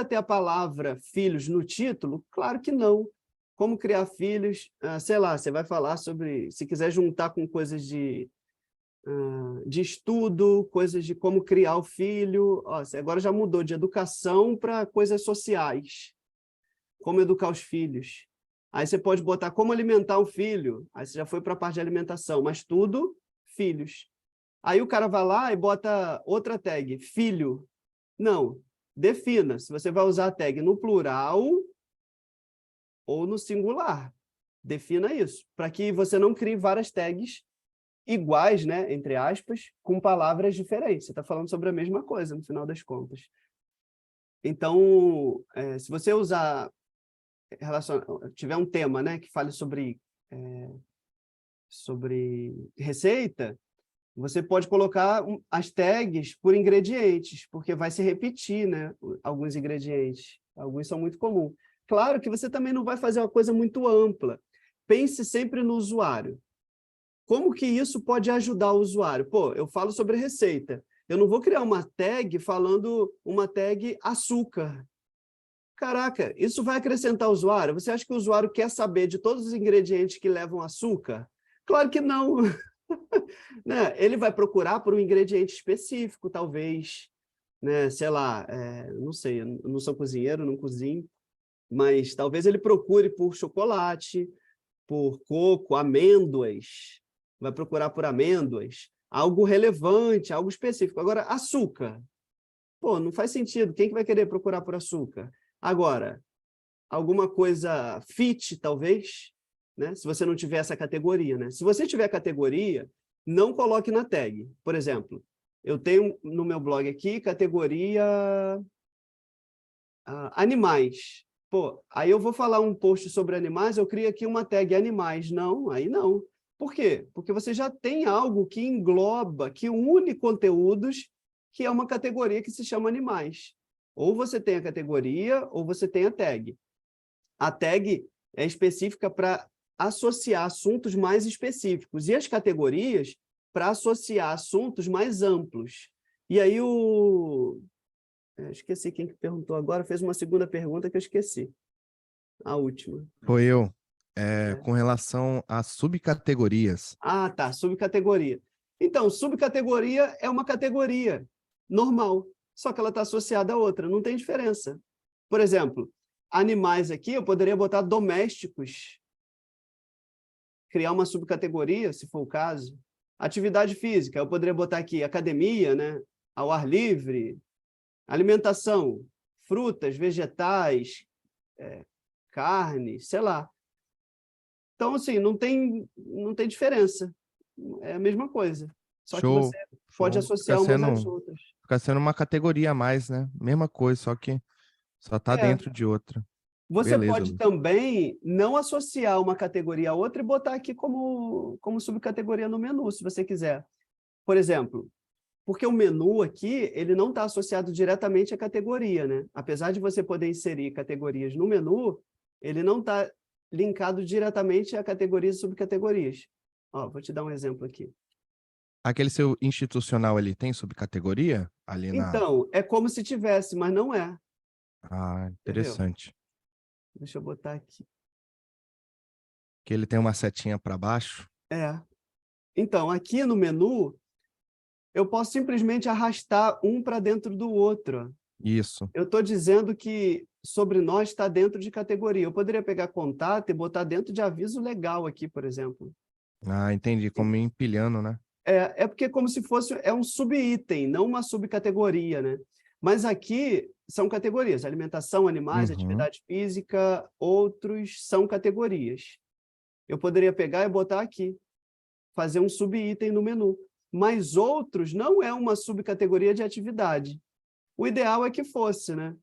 ter a palavra filhos no título? Claro que não. Como criar filhos, sei lá, você vai falar sobre, se quiser juntar com coisas de estudo, coisas de como criar o filho, agora já mudou de educação para coisas sociais, como educar os filhos. Aí você pode botar como alimentar um filho, aí você já foi para a parte de alimentação, mas tudo filhos. Aí o cara vai lá e bota outra tag, filho. Não, defina se você vai usar a tag no plural ou no singular. Defina isso, para que você não crie várias tags iguais, né, entre aspas, com palavras diferentes. Você está falando sobre a mesma coisa, no final das contas. Então, se você tiver um tema, né, que fale sobre receita, você pode colocar as tags por ingredientes, porque vai se repetir, né, alguns ingredientes. Alguns são muito comuns. Claro que você também não vai fazer uma coisa muito ampla. Pense sempre no usuário. Como que isso pode ajudar o usuário? Pô, eu falo sobre receita. Eu não vou criar uma tag falando uma tag açúcar. Caraca, isso vai acrescentar o usuário? Você acha que o usuário quer saber de todos os ingredientes que levam açúcar? Claro que não. Né? Ele vai procurar por um ingrediente específico, talvez. Né? Sei lá, não sei, eu não sou cozinheiro, não cozinho, mas talvez ele procure por chocolate, por coco, amêndoas. Vai procurar por amêndoas. Algo relevante, algo específico. Agora, açúcar. Pô, não faz sentido. Quem que vai querer procurar por açúcar? Agora, alguma coisa fit, talvez, né? Se você não tiver essa categoria, né? Se você tiver categoria, não coloque na tag. Por exemplo, eu tenho no meu blog aqui categoria animais. Pô, aí eu vou falar um post sobre animais, eu crio aqui uma tag animais. Não, aí não. Por quê? Porque você já tem algo que engloba, que une conteúdos, que é uma categoria que se chama animais. Ou você tem a categoria, ou você tem a tag. A tag é específica para associar assuntos mais específicos, e as categorias para associar assuntos mais amplos. E aí esqueci quem que perguntou agora, fez uma segunda pergunta que eu esqueci. A última. Foi eu. Com relação às subcategorias. Ah, tá, subcategoria. Então, subcategoria é uma categoria normal, só que ela está associada a outra, não tem diferença. Por exemplo, animais aqui, eu poderia botar domésticos, criar uma subcategoria, se for o caso. Atividade física, eu poderia botar aqui academia, né? Ao ar livre, alimentação, frutas, vegetais, carne, sei lá. Então, assim, não tem diferença. É a mesma coisa. Só que você pode associar umas às outras. Fica sendo uma categoria a mais, né? Mesma coisa, só que só está dentro de outra. Você Beleza, pode Lu. também não associar uma categoria a outra e botar aqui como subcategoria no menu, se você quiser. Por exemplo, porque o menu aqui, ele não está associado diretamente à categoria, né? Apesar de você poder inserir categorias no menu, ele não está linkado diretamente a categorias e subcategorias. Ó, vou te dar um exemplo aqui. Aquele seu institucional, ele tem subcategoria? Ali Então, é como se tivesse, mas não é. Ah, interessante. Entendeu? Deixa eu botar aqui. Que ele tem uma setinha para baixo. Então, aqui no menu, eu posso simplesmente arrastar um para dentro do outro. Isso. Eu estou dizendo que sobre nós está dentro de categoria. Eu poderia pegar contato e botar dentro de aviso legal aqui, por exemplo. Ah, entendi. Como empilhando, né? É porque como se fosse um subitem, não uma subcategoria, né? Mas aqui são categorias. Alimentação, animais, atividade física, outros são categorias. Eu poderia pegar e botar aqui, fazer um subitem no menu. Mas outros não é uma subcategoria de atividade. O ideal é que fosse, né?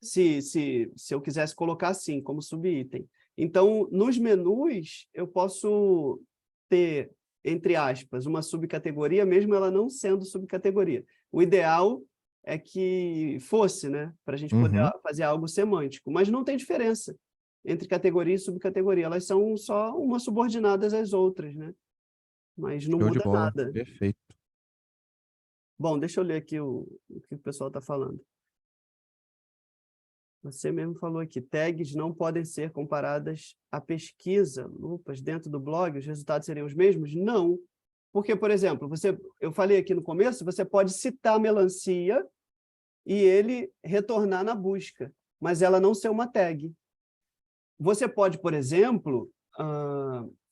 Se eu quisesse colocar assim, como subitem. Então, nos menus, eu posso ter, entre aspas, uma subcategoria, mesmo ela não sendo subcategoria. O ideal é que fosse, né? Para a gente poder fazer algo semântico. Mas não tem diferença entre categoria e subcategoria. Elas são só umas subordinadas às outras, né? Mas não muda nada. Perfeito. Bom, deixa eu ler aqui o que o pessoal está falando. Você mesmo falou aqui, tags não podem ser comparadas à pesquisa, lupas, dentro do blog, os resultados seriam os mesmos? Não. Porque, por exemplo, eu falei aqui no começo, você pode citar melancia e ele retornar na busca, mas ela não ser uma tag. Você pode, por exemplo,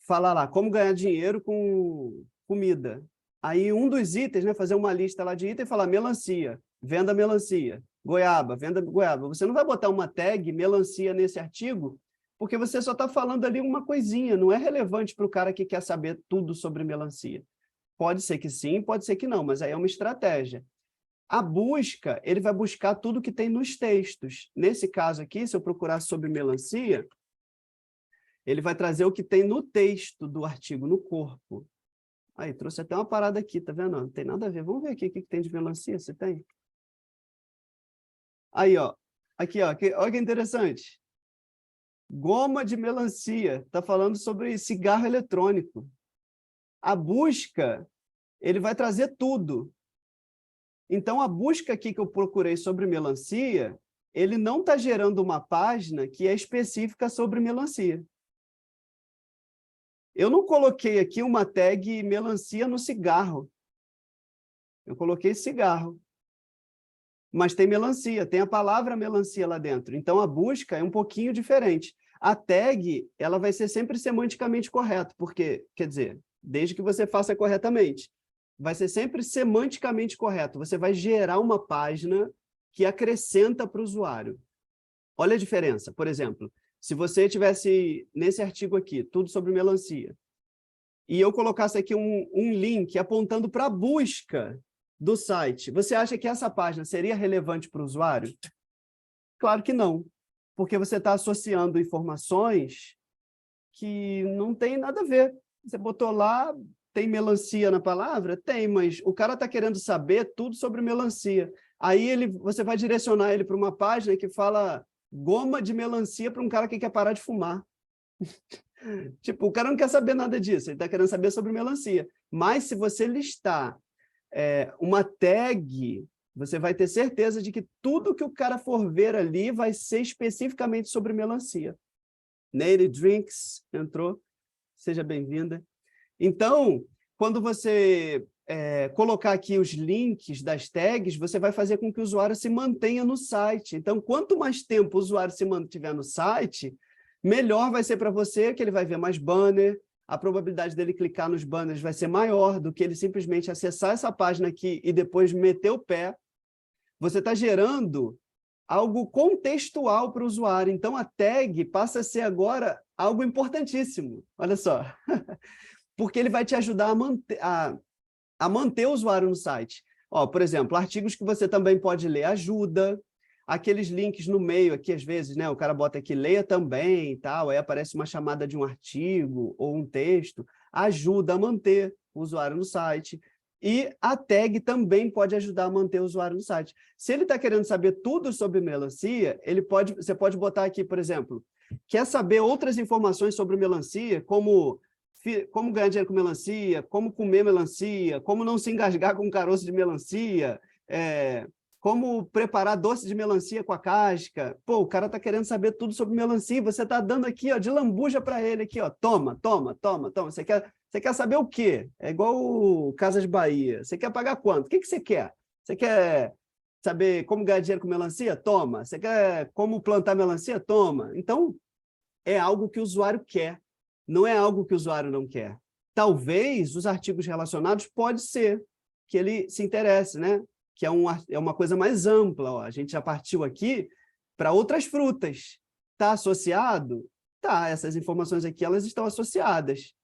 falar lá, como ganhar dinheiro com comida. Aí um dos itens, né, fazer uma lista lá de itens e falar melancia, venda melancia, goiaba, venda goiaba. Você não vai botar uma tag melancia nesse artigo, porque você só está falando ali uma coisinha, não é relevante para o cara que quer saber tudo sobre melancia. Pode ser que sim, pode ser que não, mas aí é uma estratégia. A busca, ele vai buscar tudo que tem nos textos. Nesse caso aqui, se eu procurar sobre melancia, ele vai trazer o que tem no texto do artigo, no corpo. Aí, trouxe até uma parada aqui, tá vendo? Não tem nada a ver. Vamos ver aqui o que tem de melancia, se tem. Aí, ó. Aqui, ó. Aqui, olha que interessante. Goma de melancia. Está falando sobre cigarro eletrônico. A busca, ele vai trazer tudo. Então, a busca aqui que eu procurei sobre melancia, ele não está gerando uma página que é específica sobre melancia. Eu não coloquei aqui uma tag melancia no cigarro. Eu coloquei cigarro. Mas tem melancia, tem a palavra melancia lá dentro. Então, a busca é um pouquinho diferente. A tag, ela vai ser sempre semanticamente correta, porque, quer dizer, desde que você faça corretamente, vai ser sempre semanticamente correto. Você vai gerar uma página que acrescenta para o usuário. Olha a diferença. Por exemplo, se você tivesse nesse artigo aqui, tudo sobre melancia, e eu colocasse aqui um link apontando para a busca do site, você acha que essa página seria relevante para o usuário? Claro que não, porque você está associando informações que não tem nada a ver. Você botou lá, tem melancia na palavra? Tem, mas o cara está querendo saber tudo sobre melancia. Aí você vai direcionar ele para uma página que fala goma de melancia para um cara que quer parar de fumar. Tipo, o cara não quer saber nada disso, ele está querendo saber sobre melancia. Mas se você listar uma tag, você vai ter certeza de que tudo que o cara for ver ali vai ser especificamente sobre melancia. Nery Drinks entrou, seja bem-vinda. Então, quando você colocar aqui os links das tags, você vai fazer com que o usuário se mantenha no site. Então, quanto mais tempo o usuário se mantiver no site, melhor vai ser para você, que ele vai ver mais banner, a probabilidade dele clicar nos banners vai ser maior do que ele simplesmente acessar essa página aqui e depois meter o pé. Você está gerando algo contextual para o usuário. Então, a tag passa a ser agora algo importantíssimo. Olha só. Porque ele vai te ajudar a manter o usuário no site. Ó, por exemplo, artigos que você também pode ler ajuda. Aqueles links no meio aqui, às vezes, né? O cara bota aqui, leia também e tal, aí aparece uma chamada de um artigo ou um texto, ajuda a manter o usuário no site. E a tag também pode ajudar a manter o usuário no site. Se ele está querendo saber tudo sobre melancia, você pode botar aqui, por exemplo, quer saber outras informações sobre melancia, como ganhar dinheiro com melancia, como comer melancia, como não se engasgar com caroço de melancia, como preparar doce de melancia com a casca. Pô, o cara tá querendo saber tudo sobre melancia, você tá dando aqui, ó, de lambuja para ele aqui, ó. Toma. Você quer saber o quê? É igual o Casas Bahia. Você quer pagar quanto? O que você quer? Você quer saber como ganhar dinheiro com melancia? Toma. Você quer como plantar melancia? Toma. Então, é algo que o usuário quer. Não é algo que o usuário não quer. Talvez os artigos relacionados pode ser que ele se interesse, né? Que é uma coisa mais ampla. Ó. A gente já partiu aqui para outras frutas. Está associado? Tá, essas informações aqui elas estão associadas.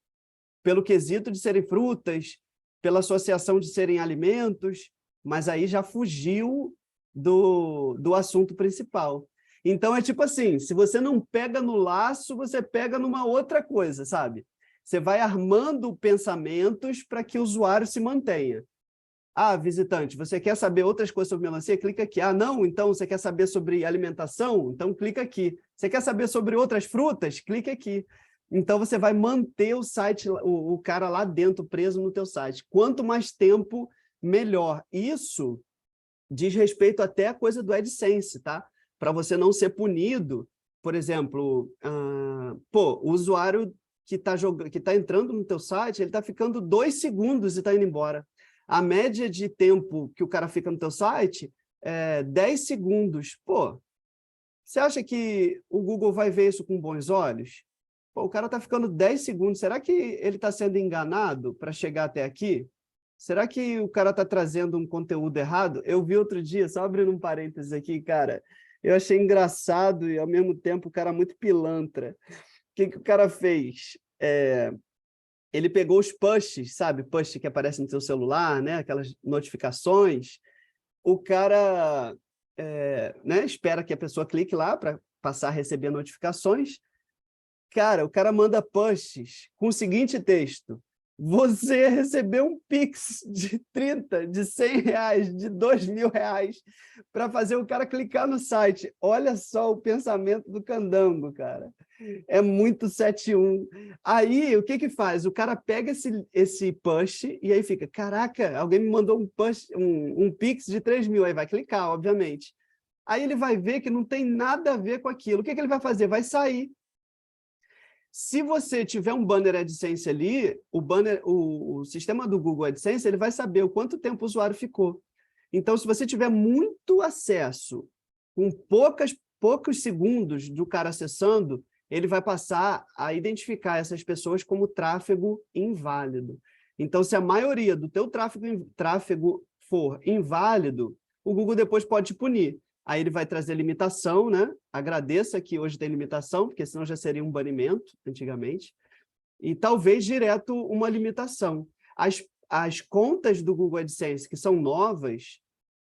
Pelo quesito de serem frutas, pela associação de serem alimentos, mas aí já fugiu do assunto principal. Então, é tipo assim, se você não pega no laço, você pega numa outra coisa, sabe? Você vai armando pensamentos para que o usuário se mantenha. Ah, visitante, você quer saber outras coisas sobre melancia? Clica aqui. Ah, não? Então você quer saber sobre alimentação? Então clica aqui. Você quer saber sobre outras frutas? Clica aqui. Então você vai manter o site, o cara lá dentro, preso no teu site. Quanto mais tempo, melhor. Isso diz respeito até à coisa do AdSense, tá? Para você não ser punido. Por exemplo, o usuário que tá entrando no teu site, ele está ficando 2 segundos e está indo embora. A média de tempo que o cara fica no teu site é 10 segundos. Pô, você acha que o Google vai ver isso com bons olhos? Pô, o cara está ficando 10 segundos. Será que ele está sendo enganado para chegar até aqui? Será que o cara está trazendo um conteúdo errado? Eu vi outro dia, só abrindo um parênteses aqui, cara, eu achei engraçado e, ao mesmo tempo, o cara muito pilantra. O que o cara fez? ele pegou os pushes, sabe? Push que aparece no seu celular, né? Aquelas notificações. O cara né? Espera que a pessoa clique lá para passar a receber notificações. Cara, o cara manda pushes com o seguinte texto: você recebeu um Pix de 30, de 100 reais, de 2.000 reais, para fazer o cara clicar no site. Olha só o pensamento do candango, cara. É muito 7-1. Aí, o que que faz? O cara pega esse push e aí fica, caraca, alguém me mandou um push, um Pix de 3.000. Aí vai clicar, obviamente. Aí ele vai ver que não tem nada a ver com aquilo. O que que ele vai fazer? Vai sair. Se você tiver um banner AdSense ali, o sistema do Google AdSense ele vai saber o quanto tempo o usuário ficou. Então, se você tiver muito acesso, com poucos segundos do cara acessando, ele vai passar a identificar essas pessoas como tráfego inválido. Então, se a maioria do teu tráfego for inválido, o Google depois pode te punir. Aí ele vai trazer limitação, né? Agradeça que hoje tem limitação, porque senão já seria um banimento, antigamente. E talvez direto uma limitação. As contas do Google AdSense, que são novas,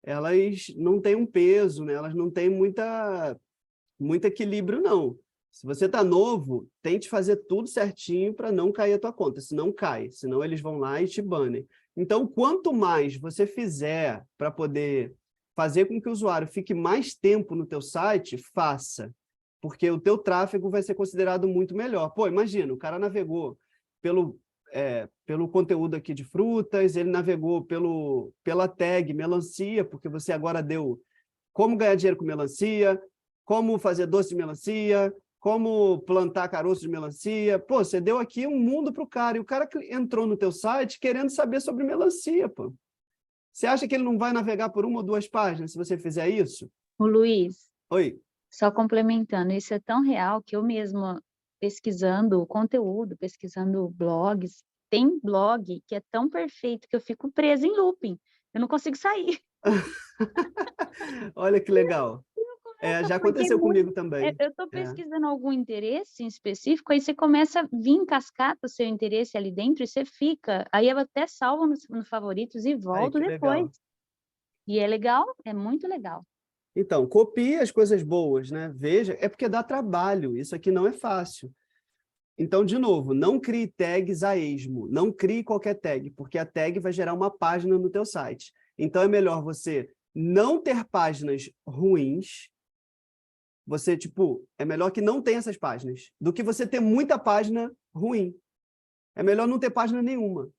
elas não têm um peso, né? Elas não têm muito equilíbrio, não. Se você está novo, tente fazer tudo certinho para não cair a tua conta, senão cai, senão eles vão lá e te banem. Então, quanto mais você fizer para poder fazer com que o usuário fique mais tempo no teu site, faça, porque o teu tráfego vai ser considerado muito melhor. Pô, imagina, o cara navegou pelo conteúdo aqui de frutas, ele navegou pela tag melancia, porque você agora deu como ganhar dinheiro com melancia, como fazer doce de melancia, como plantar caroço de melancia. Pô, você deu aqui um mundo para o cara, e o cara entrou no teu site querendo saber sobre melancia, pô. Você acha que ele não vai navegar por uma ou duas páginas se você fizer isso? O Luiz, Oi. só complementando, isso é tão real que eu mesma, pesquisando conteúdo, pesquisando blogs, tem blog que é tão perfeito que eu fico presa em looping. Eu não consigo sair. Olha que legal. Já aconteceu comigo também. Eu estou pesquisando algum interesse em específico, aí você começa a vir em cascata o seu interesse ali dentro e você fica. Aí eu até salvo no favoritos e volto depois. Legal. E é legal, é muito legal. Então, copie as coisas boas, né? Veja, é porque dá trabalho, isso aqui não é fácil. Então, de novo, não crie tags a esmo, não crie qualquer tag, porque a tag vai gerar uma página no teu site. Então, é melhor você não ter páginas ruins, é melhor que não tenha essas páginas, do que você ter muita página ruim. É melhor não ter página nenhuma.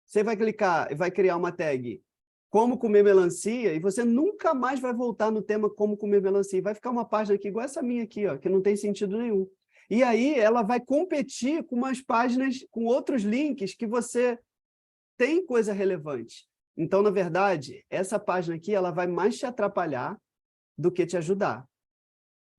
Você vai clicar e vai criar uma tag como comer melancia, e você nunca mais vai voltar no tema como comer melancia. Vai ficar uma página aqui igual essa minha aqui, ó, que não tem sentido nenhum. E aí ela vai competir com umas páginas, com outros links que você tem coisa relevante. Então, na verdade, essa página aqui ela vai mais te atrapalhar do que te ajudar.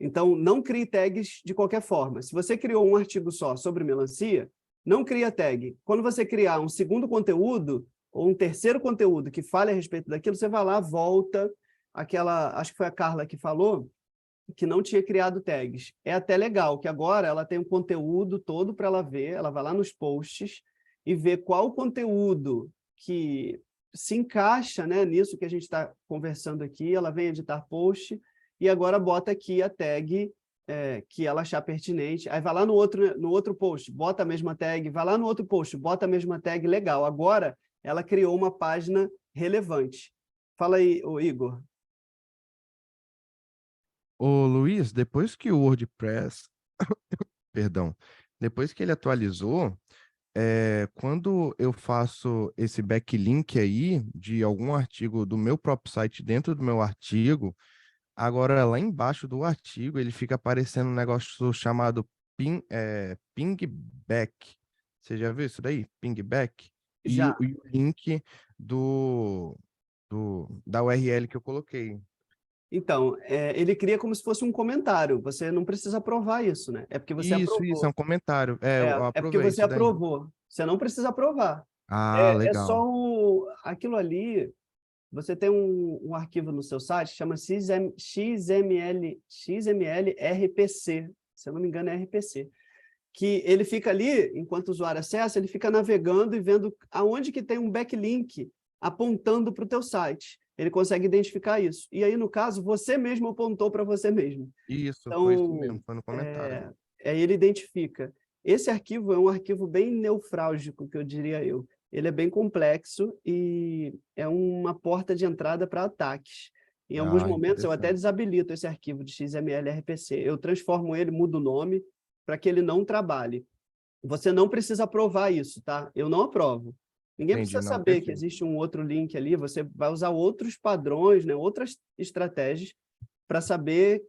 Então, não crie tags de qualquer forma. Se você criou um artigo só sobre melancia, não cria tag. Quando você criar um segundo conteúdo, ou um terceiro conteúdo que fale a respeito daquilo, você vai lá, volta, acho que foi a Carla que falou, que não tinha criado tags. É até legal, que agora ela tem um conteúdo todo para ela ver, ela vai lá nos posts e vê qual o conteúdo que se encaixa, né, nisso que a gente está conversando aqui, ela vem editar post e agora bota aqui a tag que ela achar pertinente. Aí vai lá no outro post, bota a mesma tag, vai lá no outro post, bota a mesma tag, legal. Agora ela criou uma página relevante. Fala aí, ô Igor. Ô, Luiz, depois que o WordPress, perdão, depois que ele atualizou, quando eu faço esse backlink aí de algum artigo do meu próprio site dentro do meu artigo, agora lá embaixo do artigo ele fica aparecendo um negócio chamado pingback. Você já viu isso daí? Pingback? Já. E o link da URL que eu coloquei. Então, ele cria como se fosse um comentário. Você não precisa aprovar isso, né? É porque você Isso, é aprovou. um comentário. Eu É porque aprovei você isso daí. aprovou. Você não precisa aprovar. Ah, É só legal. aquilo ali. Você tem um arquivo no seu site que chama XML RPC. Se eu não me engano, é RPC. que ele fica ali, enquanto o usuário acessa, ele fica navegando e vendo aonde que tem um backlink apontando para o teu site. Ele consegue identificar isso. E aí, no caso, você mesmo apontou para você mesmo. Isso, Então, foi isso mesmo, foi no comentário. Ele identifica. Esse arquivo é um arquivo bem neurálgico, que eu diria eu. Ele é bem complexo e é uma porta de entrada para ataques. Em alguns momentos, eu até Interessante. desabilito esse arquivo de XML RPC. Eu transformo ele, mudo o nome, para que ele não trabalhe. Você não precisa aprovar isso, tá? Eu não aprovo. Ninguém Entendi, precisa não, saber que perfeito. existe um outro link ali. Você vai usar outros padrões, né? Outras estratégias para saber,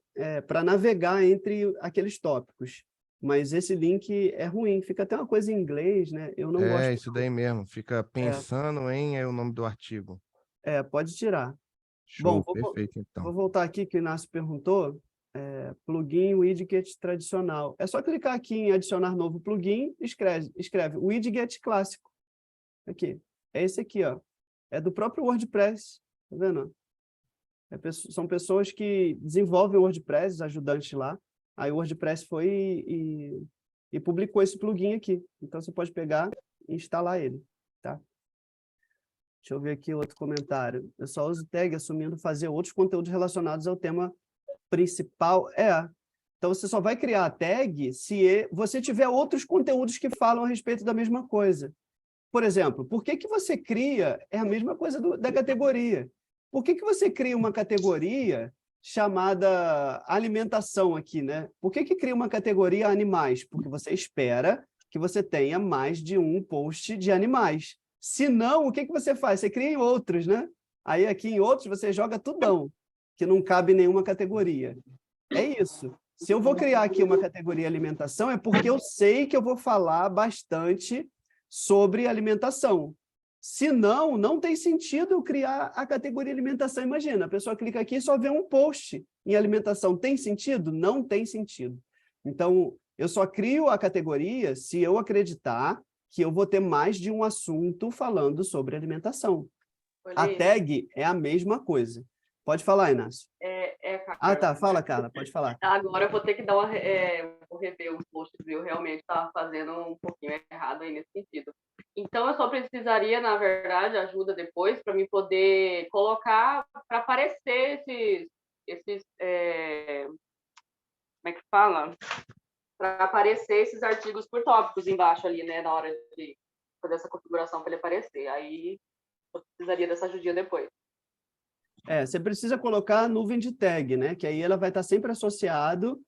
para navegar entre aqueles tópicos. Mas esse link é ruim, fica até uma coisa em inglês, né? Eu não gosto. Isso daí mesmo, fica pensando em é o nome do artigo. Pode tirar. Show, Bom, perfeito então. vou voltar aqui que o Inácio perguntou. Plugin widget tradicional. É só clicar aqui em adicionar novo plugin, escreve widget clássico. Aqui. É esse aqui, ó. É do próprio WordPress. Tá vendo? São pessoas que desenvolvem o WordPress, os ajudantes lá. Aí o WordPress foi e publicou esse plugin aqui. Então, você pode pegar e instalar ele. Tá? Deixa eu ver aqui outro comentário. Eu só uso tag assumindo fazer outros conteúdos relacionados ao tema principal. Então, você só vai criar a tag se você tiver outros conteúdos que falam a respeito da mesma coisa. Por exemplo, por que você cria... É a mesma coisa da categoria. Por que você cria uma categoria chamada alimentação aqui, né? Por que cria uma categoria animais? Porque você espera que você tenha mais de um post de animais. Se não, o que você faz? Você cria em outros, né? Aí aqui em outros você joga tudão, que não cabe em nenhuma categoria. É isso. Se eu vou criar aqui uma categoria alimentação, é porque eu sei que eu vou falar bastante sobre alimentação. Se não, não tem sentido eu criar a categoria alimentação. Imagina, a pessoa clica aqui e só vê um post em alimentação. Tem sentido? Não tem sentido. Então, eu só crio a categoria se eu acreditar que eu vou ter mais de um assunto falando sobre alimentação. A tag é a mesma coisa. Pode falar, Inácio. Carla. Tá. Fala, Carla. Pode falar. Agora eu vou ter que dar vou rever os posts, eu realmente estava fazendo um pouquinho errado aí nesse sentido. Então, eu só precisaria, na verdade, ajuda depois para me poder colocar, para aparecer esses como é que fala? Para aparecer esses artigos por tópicos embaixo ali, né, na hora de fazer essa configuração para ele aparecer. Aí, eu precisaria dessa ajudinha depois. Você precisa colocar a nuvem de tag, né? Que aí ela vai estar sempre associado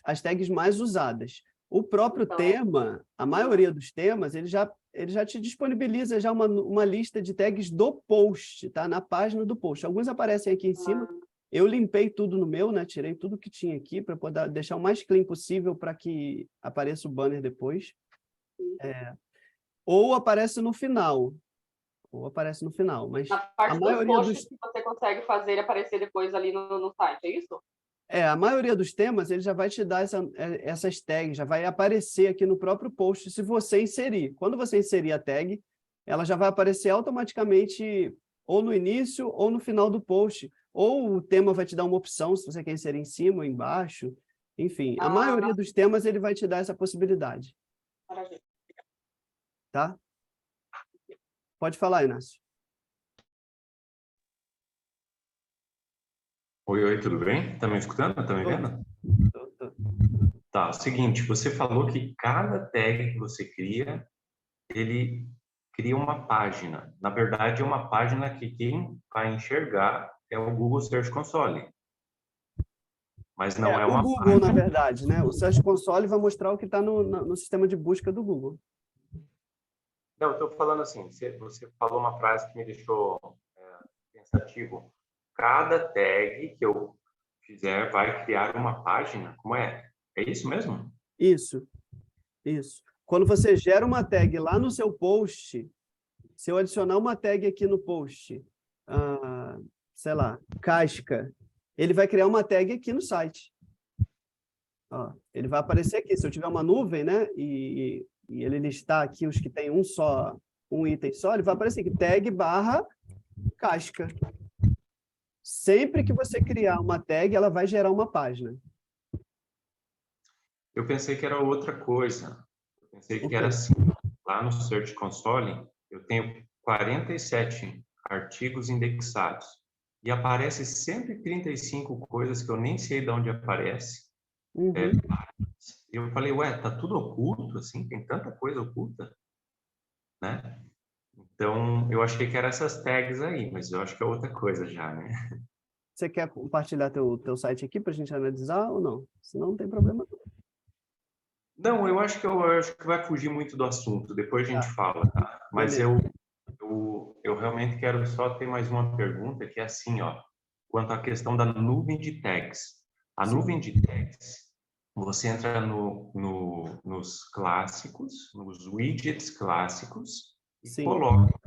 às tags mais usadas. O próprio tema, a maioria dos temas, ele já te disponibiliza já uma lista de tags do post, tá? Na página do post. Alguns aparecem aqui em cima. Eu limpei tudo no meu, né? Tirei tudo que tinha aqui para poder deixar o mais clean possível para que apareça o banner depois. Ou aparece no final. Mas na parte a maioria dos posts que você consegue fazer ele aparecer depois ali no site, é isso? A maioria dos temas, ele já vai te dar essas tags, já vai aparecer aqui no próprio post se você inserir. Quando você inserir a tag, ela já vai aparecer automaticamente ou no início ou no final do post. Ou o tema vai te dar uma opção, se você quer inserir em cima ou embaixo. Enfim, a maioria dos temas ele vai te dar essa possibilidade. Maravilha. Tá? Pode falar, Inácio. Oi, tudo bem? Tá me escutando? Tá me vendo? Tô. Tá, seguinte, você falou que cada tag que você cria, ele cria uma página. Na verdade, é uma página que quem vai enxergar é o Google Search Console. Mas não é uma o Google, página. na verdade, né? O Search Console vai mostrar o que está no sistema de busca do Google. Não, eu estou falando assim, você falou uma frase que me deixou pensativo. Cada tag que eu fizer vai criar uma página? Como é? É isso mesmo? Isso. Quando você gera uma tag lá no seu post, se eu adicionar uma tag aqui no post, sei lá, casca, ele vai criar uma tag aqui no site. Ele vai aparecer aqui. Se eu tiver uma nuvem, né, e ele listar aqui os que tem um item só, ele vai aparecer aqui, tag / casca. Sempre que você criar uma tag, ela vai gerar uma página. Eu pensei que era outra coisa. Eu pensei que O era quê? assim. Lá no Search Console, eu tenho 47 artigos indexados. E aparece 135 coisas que eu nem sei de onde aparece. Uhum. E eu falei, ué, tá tudo oculto, assim? Tem tanta coisa oculta, né? Então, eu achei que eram essas tags aí, mas eu acho que é outra coisa já, né? Você quer compartilhar teu site aqui para a gente analisar ou não? Senão não tem problema. Não, eu acho que vai fugir muito do assunto, depois a gente Tá, fala, tá? Mas beleza. eu realmente quero só ter mais uma pergunta, que é assim, ó, quanto à questão da nuvem de tags. A Sim. nuvem de tags, você entra nos clássicos, nos widgets clássicos, e Sim. coloca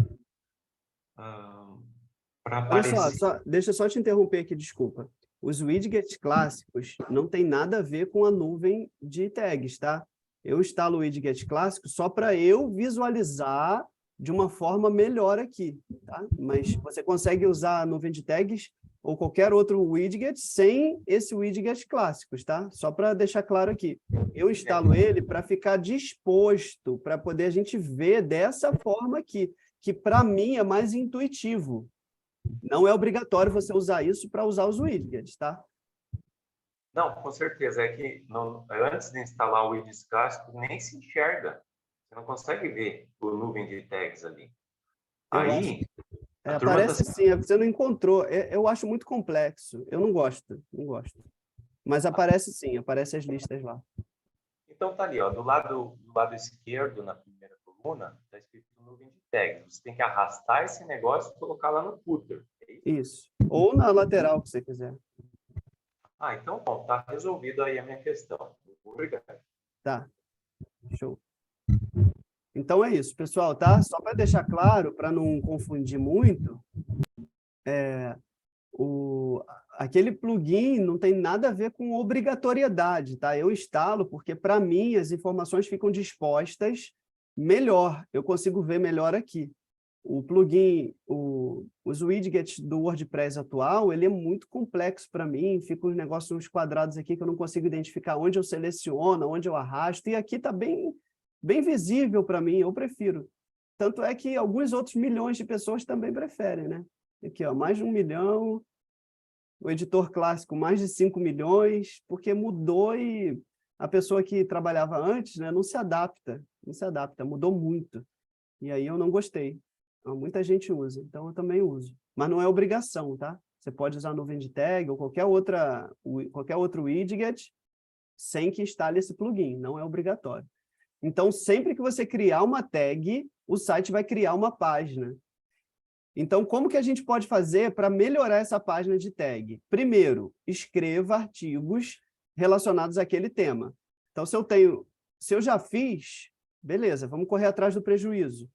para Olha só, aparecer. deixa eu só te interromper aqui, desculpa. Os widgets clássicos não tem nada a ver com a nuvem de tags, tá? Eu instalo o widget clássico só para eu visualizar de uma forma melhor aqui, tá? Mas você consegue usar a nuvem de tags ou qualquer outro widget sem esse widget clássicos, tá? Só para deixar claro aqui. Eu instalo ele para ficar disposto, para poder a gente ver dessa forma aqui, que para mim é mais intuitivo. Não é obrigatório você usar isso para usar os widgets, tá? Não, com certeza. É que antes de instalar o widget clássico, nem se enxerga. Você não consegue ver o nuvem de tags ali. Eu acho. Aí, a turma Aparece está... sim, é porque você não encontrou. Eu acho muito complexo. Eu não gosto, não gosto. Mas aparece sim, aparece as listas lá. Então, tá ali, ó, do lado esquerdo, na primeira coluna, está escrito nuvem de tags. Você tem que arrastar esse negócio e colocar lá no footer. É isso? Isso. Ou na lateral, que você quiser. Ah, então, bom, tá resolvido aí a minha questão. Obrigado. Tá. Show. Então é isso, pessoal, tá? Só para deixar claro, para não confundir muito, aquele plugin não tem nada a ver com obrigatoriedade, tá? Eu instalo porque, para mim, as informações ficam dispostas melhor. Eu consigo ver melhor aqui. O plugin, os widgets do WordPress atual, ele é muito complexo para mim, fica uns negócios, uns quadrados aqui que eu não consigo identificar onde eu seleciono, onde eu arrasto, e aqui está bem visível para mim, eu prefiro. Tanto é que alguns outros milhões de pessoas também preferem, né? Aqui, ó, mais de 1 milhão, o editor clássico mais de 5 milhões, porque mudou e a pessoa que trabalhava antes, né, não se adapta, mudou muito. E aí eu não gostei. Então, muita gente usa, então eu também uso. Mas não é obrigação, tá? Você pode usar a nuvem de tag ou qualquer outro widget sem que instale esse plugin, não é obrigatório. Então, sempre que você criar uma tag, o site vai criar uma página. Então, como que a gente pode fazer para melhorar essa página de tag? Primeiro, escreva artigos relacionados àquele tema. Então, se eu já fiz, beleza, vamos correr atrás do prejuízo.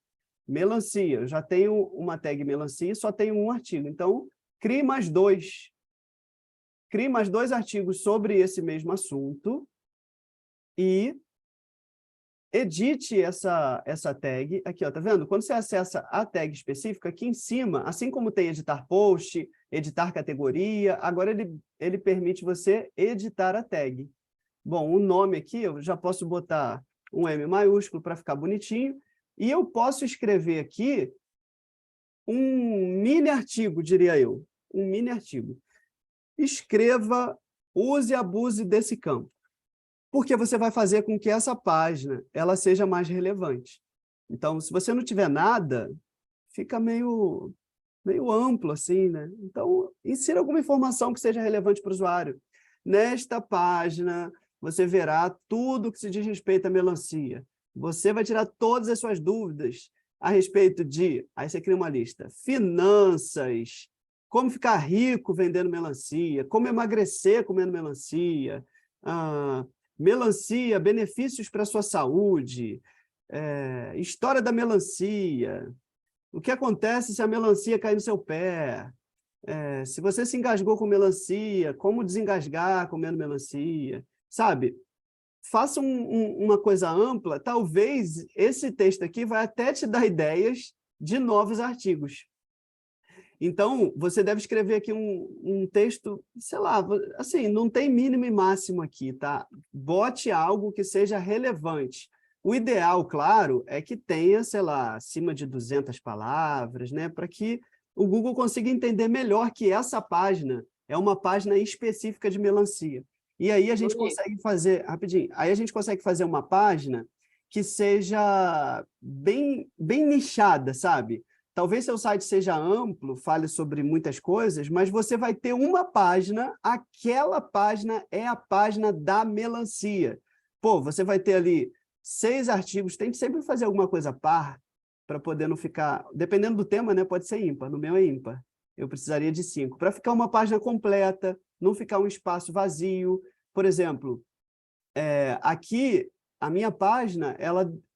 Melancia, eu já tenho uma tag melancia e só tenho um artigo. Então, crie mais 2. Crie mais 2 artigos sobre esse mesmo assunto e edite essa tag. Aqui, ó, tá vendo? Quando você acessa a tag específica, aqui em cima, assim como tem editar post, editar categoria, agora ele permite você editar a tag. Bom, o nome aqui, eu já posso botar um M maiúsculo para ficar bonitinho, e eu posso escrever aqui um mini artigo, diria eu. Um mini artigo. Escreva, use e abuse desse campo. Porque você vai fazer com que essa página ela seja mais relevante. Então, se você não tiver nada, fica meio amplo, assim, né? Então, insira alguma informação que seja relevante para o usuário. Nesta página, você verá tudo que se diz respeito à melancia. Você vai tirar todas as suas dúvidas a respeito de... Aí você cria uma lista. Finanças, como ficar rico vendendo melancia, como emagrecer comendo melancia, melancia, benefícios para a sua saúde, história da melancia, o que acontece se a melancia cair no seu pé, se você se engasgou com melancia, como desengasgar comendo melancia, sabe? Faça uma coisa ampla, talvez esse texto aqui vai até te dar ideias de novos artigos. Então, você deve escrever aqui um texto, sei lá, assim, não tem mínimo e máximo aqui, tá? Bote algo que seja relevante. O ideal, claro, é que tenha, sei lá, acima de 200 palavras, né? Para que o Google consiga entender melhor que essa página é uma página específica de melancia. E aí a gente consegue fazer, rapidinho, aí a gente consegue fazer uma página que seja bem nichada, sabe? Talvez seu site seja amplo, fale sobre muitas coisas, mas você vai ter uma página, aquela página é a página da melancia. Pô, você vai ter ali 6 artigos, tente sempre fazer alguma coisa par, para poder não ficar... Dependendo do tema, né, pode ser ímpar, no meu é ímpar. Eu precisaria de 5. Para ficar uma página completa, não ficar um espaço vazio. Por exemplo, aqui... A minha página,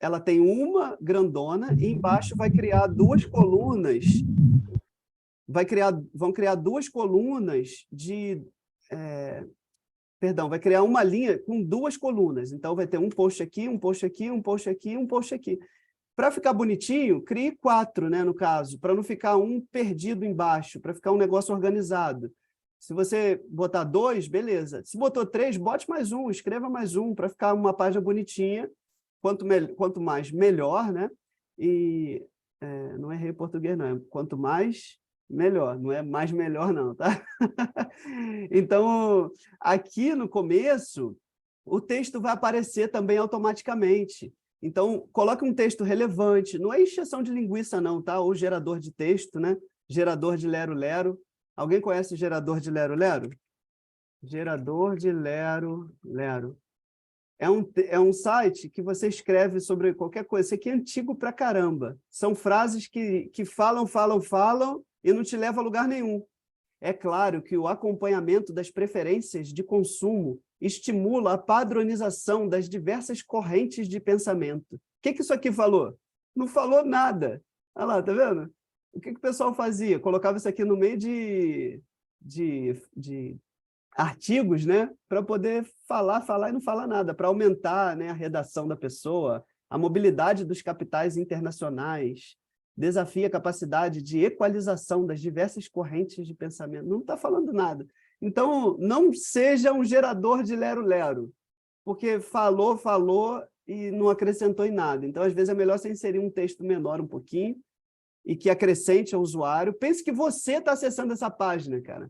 ela tem uma grandona e embaixo vai criar 2 colunas. Vão criar 2 colunas de... vai criar uma linha com 2 colunas. Então, vai ter um post aqui, um post aqui, um post aqui, um post aqui. Para ficar bonitinho, crie 4, né, no caso, para não ficar um perdido embaixo, para ficar um negócio organizado. Se você botar 2, beleza. Se botou 3, bote mais um, escreva mais um, para ficar uma página bonitinha. Quanto mais, melhor, né? E não errei o português, não. Quanto mais, melhor. Não é mais melhor, não, tá? Então, aqui no começo, o texto vai aparecer também automaticamente. Então, coloque um texto relevante. Não é encheção de linguiça, não, tá? Ou gerador de texto, né? Gerador de lero-lero. Alguém conhece gerador de lero-lero? Gerador de lero-lero. É um site que você escreve sobre qualquer coisa. Isso aqui é antigo pra caramba. São frases que falam e não te levam a lugar nenhum. É claro que o acompanhamento das preferências de consumo estimula a padronização das diversas correntes de pensamento. O que isso aqui falou? Não falou nada. Olha lá, tá vendo? O que o pessoal fazia? Colocava isso aqui no meio de artigos, né? Para poder falar e não falar nada, para aumentar, né, a redação da pessoa, a mobilidade dos capitais internacionais, desafia a capacidade de equalização das diversas correntes de pensamento. Não está falando nada. Então, não seja um gerador de lero-lero, porque falou e não acrescentou em nada. Então, às vezes, é melhor você inserir um texto menor um pouquinho, e que acrescente ao usuário. Pense que você está acessando essa página, cara.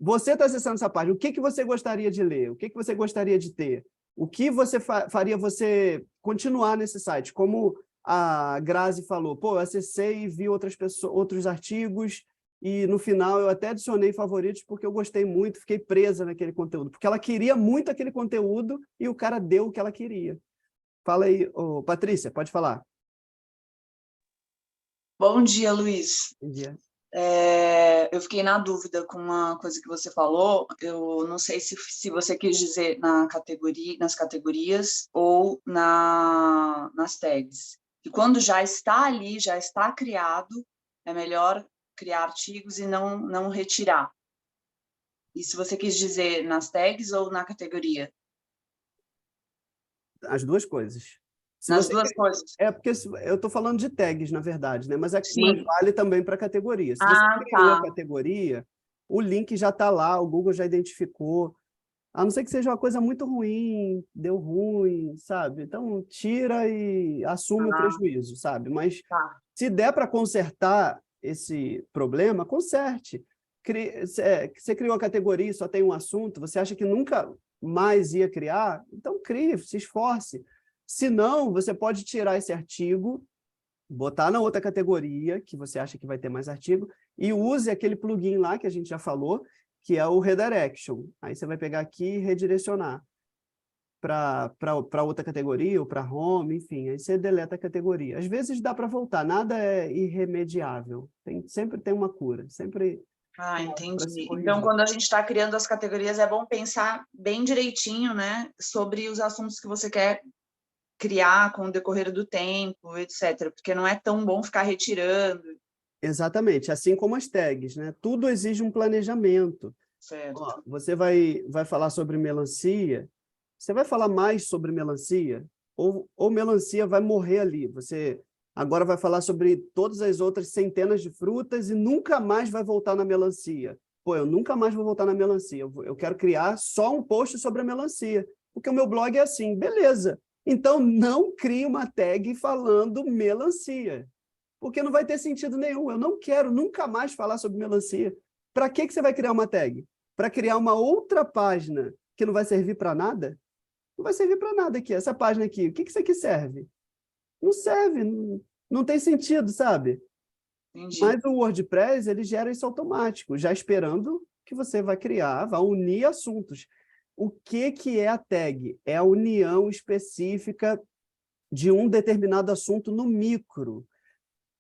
Você está acessando essa página. O que você gostaria de ler? O que você gostaria de ter? O que você faria você continuar nesse site? Como a Grazi falou, pô, eu acessei e vi outros artigos e no final eu até adicionei favoritos porque eu gostei muito, fiquei presa naquele conteúdo. Porque ela queria muito aquele conteúdo e o cara deu o que ela queria. Fala aí, Patrícia, pode falar. Bom dia, Luiz. Bom dia. Eu fiquei na dúvida com uma coisa que você falou. Eu não sei se você quis dizer nas categorias ou nas tags. E quando já está ali, já está criado, é melhor criar artigos e não retirar. E se você quis dizer nas tags ou na categoria? As duas coisas. Nas duas coisas. Porque eu estou falando de tags, na verdade, né? Mas vale também para a categoria. Se você criou a categoria, o link já está lá, o Google já identificou. A não ser que seja uma coisa muito ruim, deu ruim, sabe? Então, tira e assume o prejuízo, sabe? Mas se der para consertar esse problema, conserte. Você criou a categoria e só tem um assunto, você acha que nunca mais ia criar? Então, crie, se esforce. Se não, você pode tirar esse artigo, botar na outra categoria, que você acha que vai ter mais artigo, e use aquele plugin lá que a gente já falou, que é o Redirection. Aí você vai pegar aqui e redirecionar para outra categoria, ou para home, enfim, aí você deleta a categoria. Às vezes dá para voltar, nada é irremediável, sempre tem uma cura, sempre... Entendi. Então, quando a gente está criando as categorias, é bom pensar bem direitinho, né, sobre os assuntos que você quer criar com o decorrer do tempo, etc. Porque não é tão bom ficar retirando. Exatamente, assim como as tags, né? Tudo exige um planejamento. Certo. Ó, você vai falar sobre melancia, você vai falar mais sobre melancia, ou melancia vai morrer ali. Você agora vai falar sobre todas as outras centenas de frutas e nunca mais vai voltar na melancia. Pô, eu nunca mais vou voltar na melancia. Eu quero criar só um post sobre a melancia, porque o meu blog é assim. Beleza. Então, não crie uma tag falando melancia, porque não vai ter sentido nenhum. Eu não quero nunca mais falar sobre melancia. Para que você vai criar uma tag? Para criar uma outra página que não vai servir para nada? Não vai servir para nada aqui. Essa página aqui, o que isso aqui serve? Não serve, não tem sentido, sabe? Entendi. Mas o WordPress, ele gera isso automático, já esperando que você vai criar, vai unir assuntos. O que é a tag? É a união específica de um determinado assunto no micro.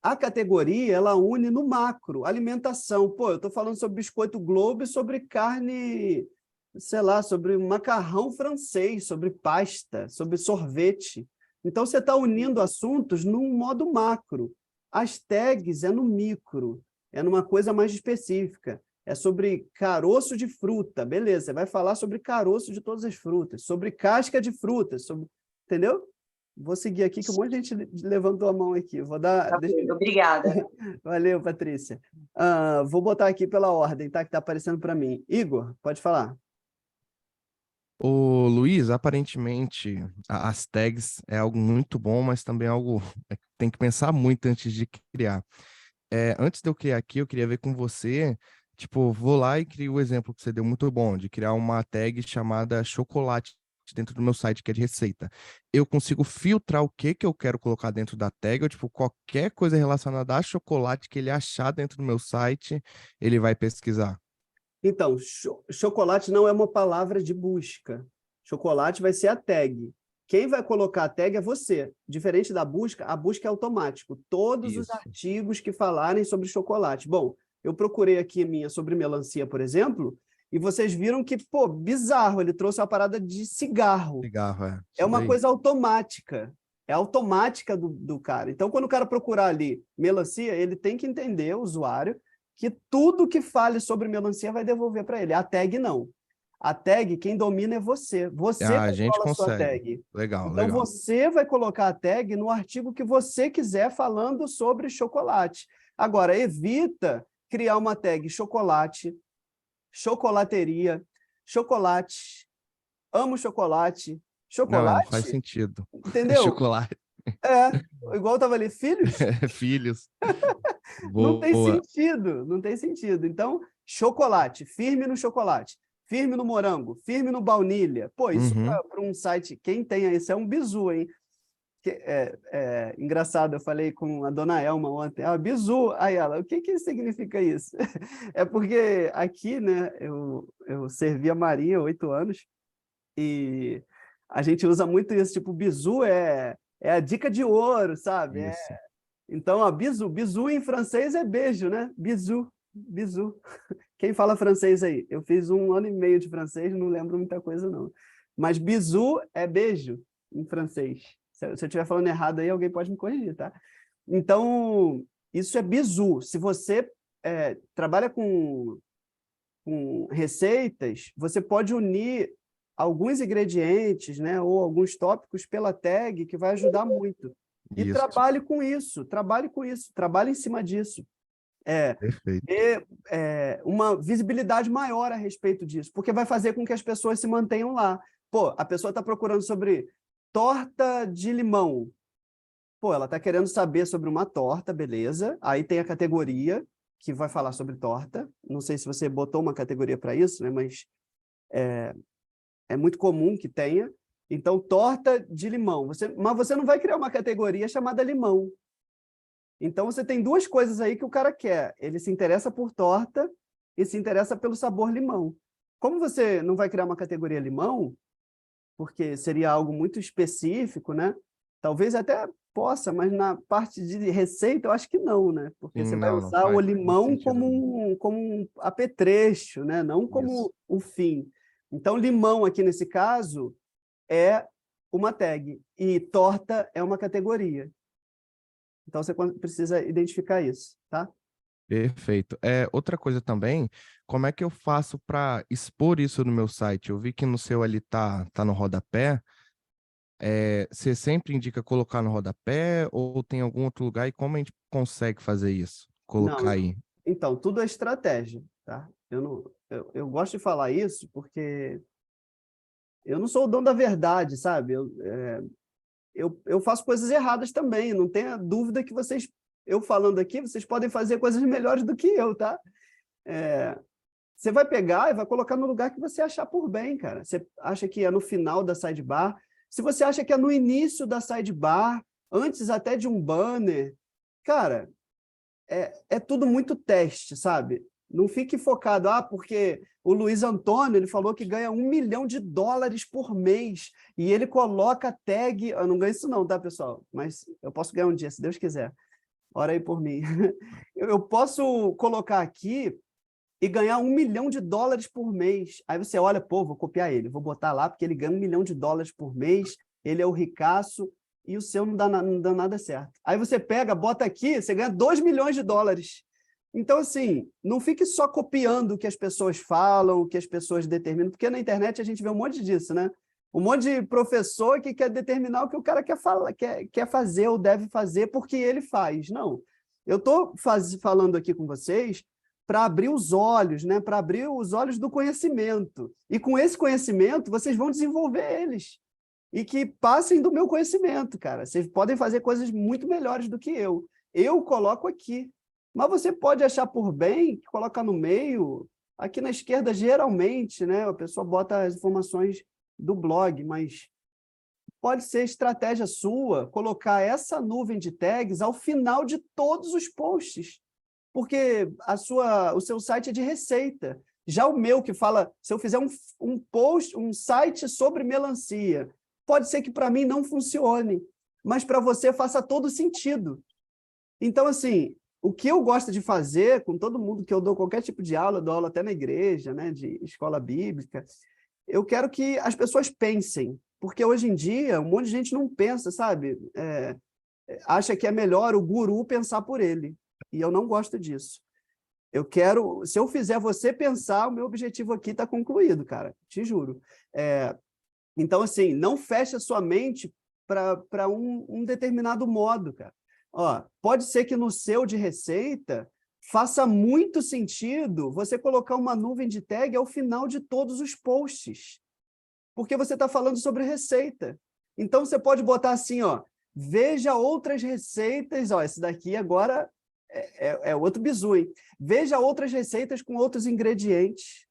A categoria, ela une no macro, alimentação. Pô, eu estou falando sobre biscoito Globo e sobre carne, sei lá, sobre macarrão francês, sobre pasta, sobre sorvete. Então, você está unindo assuntos num modo macro. As tags é no micro, é numa coisa mais específica. É sobre caroço de fruta, beleza, você vai falar sobre caroço de todas as frutas, sobre casca de frutas, sobre... entendeu? Vou seguir aqui, que um monte de gente levantou a mão aqui. Vou dar... Tá bem, obrigada. Valeu, Patrícia. Vou botar aqui pela ordem, tá? Que está aparecendo para mim. Igor, pode falar. Ô, Luiz, aparentemente as tags é algo muito bom, mas também algo tem que pensar muito antes de criar. Antes de eu criar aqui, eu queria ver com você, tipo, vou lá e crio o exemplo que você deu muito bom, de criar uma tag chamada chocolate dentro do meu site, que é de receita. Eu consigo filtrar o que eu quero colocar dentro da tag, ou tipo, qualquer coisa relacionada a chocolate que ele achar dentro do meu site, ele vai pesquisar. Então, chocolate não é uma palavra de busca. Chocolate vai ser a tag. Quem vai colocar a tag é você. Diferente da busca, a busca é automático. Todos os Isso. artigos que falarem sobre chocolate. Bom, eu procurei aqui a minha sobre melancia, por exemplo, e vocês viram que, pô, bizarro, ele trouxe uma parada de cigarro. Cigarro, É isso uma daí. coisa automática. É automática do cara. Então, quando o cara procurar ali melancia, ele tem que entender, o usuário, que tudo que fale sobre melancia vai devolver para ele. A tag não. A tag, quem domina é você. Você A gente controla a sua consegue. tag. Legal, Então, legal. você vai colocar a tag no artigo que você quiser falando sobre chocolate. Agora, evita criar uma tag chocolate, chocolateria, chocolate, amo chocolate, Não faz chocolate, sentido. entendeu? Chocolate, Igual estava ali, filhos, filhos. não tem Boa. sentido, não tem sentido. Então, chocolate, firme no chocolate, firme no morango, firme no baunilha. Pô, isso Uhum. para um site, quem tem isso é um bizu, hein? Engraçado, eu falei com a dona Elma ontem, bizu, aí ela, o que significa isso? É porque aqui, né, eu servi a Maria há 8 anos, e a gente usa muito isso, tipo, bizu é a dica de ouro, sabe? Isso. Então, bizu em francês é beijo, né? Bizu. Quem fala francês aí? Eu fiz 1 ano e meio de francês, não lembro muita coisa, não. Mas bizu é beijo em francês. Se eu estiver falando errado aí, alguém pode me corrigir, tá? Então, isso é bizu. Se você trabalha com receitas, você pode unir alguns ingredientes, né, ou alguns tópicos pela tag, que vai ajudar muito. E Isso. trabalhe com isso, trabalhe em cima disso. Perfeito. Uma visibilidade maior a respeito disso, porque vai fazer com que as pessoas se mantenham lá. Pô, a pessoa está procurando sobre torta de limão. Pô, ela está querendo saber sobre uma torta, beleza. Aí tem a categoria que vai falar sobre torta. Não sei se você botou uma categoria para isso, né? Mas é muito comum que tenha. Então, torta de limão. Mas você não vai criar uma categoria chamada limão. Então, você tem 2 coisas aí que o cara quer. Ele se interessa por torta e se interessa pelo sabor limão. Como você não vai criar uma categoria limão, porque seria algo muito específico, né? Talvez até possa, mas na parte de receita eu acho que não, né? Porque você vai Não usar faz o muito limão sentido. como um apetrecho, né? Não como Isso. o fim. Então, limão aqui nesse caso é uma tag e torta é uma categoria. Então, você precisa identificar isso, tá? Perfeito. Outra coisa também, como é que eu faço para expor isso no meu site? Eu vi que no seu ali tá no rodapé. você sempre indica colocar no rodapé ou tem algum outro lugar? E como a gente consegue fazer isso? Colocar Não, aí? então, tudo é estratégia, tá? Eu gosto de falar isso porque eu não sou o dono da verdade, sabe? Eu faço coisas erradas também, não tenha dúvida que eu falando aqui, vocês podem fazer coisas melhores do que eu, tá? Você vai pegar e vai colocar no lugar que você achar por bem, cara. Você acha que é no final da sidebar, se você acha que é no início da sidebar, antes até de um banner, cara, é tudo muito teste, sabe? Não fique focado, porque o Luiz Antônio ele falou que ganha $1 milhão por mês e ele coloca tag. Eu não ganho isso não, tá, pessoal? Mas eu posso ganhar um dia, se Deus quiser. Ora aí por mim. Eu posso colocar aqui e ganhar $1 milhão por mês. Aí você olha, pô, vou copiar ele, vou botar lá porque ele ganha $1 milhão por mês, ele é o ricaço, e o seu não dá nada certo. Aí você pega, bota aqui, você ganha $2 milhões. Então, assim, não fique só copiando o que as pessoas falam, o que as pessoas determinam, porque na internet a gente vê um monte disso, né? Um monte de professor que quer determinar o que o cara quer fazer ou deve fazer porque ele faz. Não, eu estou falando aqui com vocês para abrir os olhos, né? Para abrir os olhos do conhecimento. E com esse conhecimento, vocês vão desenvolver eles. E que passem do meu conhecimento, cara. Vocês podem fazer coisas muito melhores do que eu. Eu coloco aqui. Mas você pode achar por bem que colocar no meio. Aqui na esquerda, geralmente, né? A pessoa bota as informações do blog, mas pode ser estratégia sua colocar essa nuvem de tags ao final de todos os posts. Porque o seu site é de receita. Já o meu que fala, se eu fizer um post, um site sobre melancia, pode ser que para mim não funcione, mas para você faça todo sentido. Então, assim, o que eu gosto de fazer com todo mundo que eu dou qualquer tipo de aula, eu dou aula até na igreja, né, de escola bíblica, eu quero que as pessoas pensem, porque hoje em dia um monte de gente não pensa, sabe? Acha que é melhor o guru pensar por ele, e eu não gosto disso. Se eu fizer você pensar, o meu objetivo aqui está concluído, cara, te juro. Então, assim, não feche a sua mente para um determinado modo, cara. Pode ser que no seu de receita faça muito sentido você colocar uma nuvem de tag ao final de todos os posts, porque você está falando sobre receita. Então, você pode botar assim, veja outras receitas, esse daqui agora é outro bizu, hein? Veja outras receitas com outros ingredientes.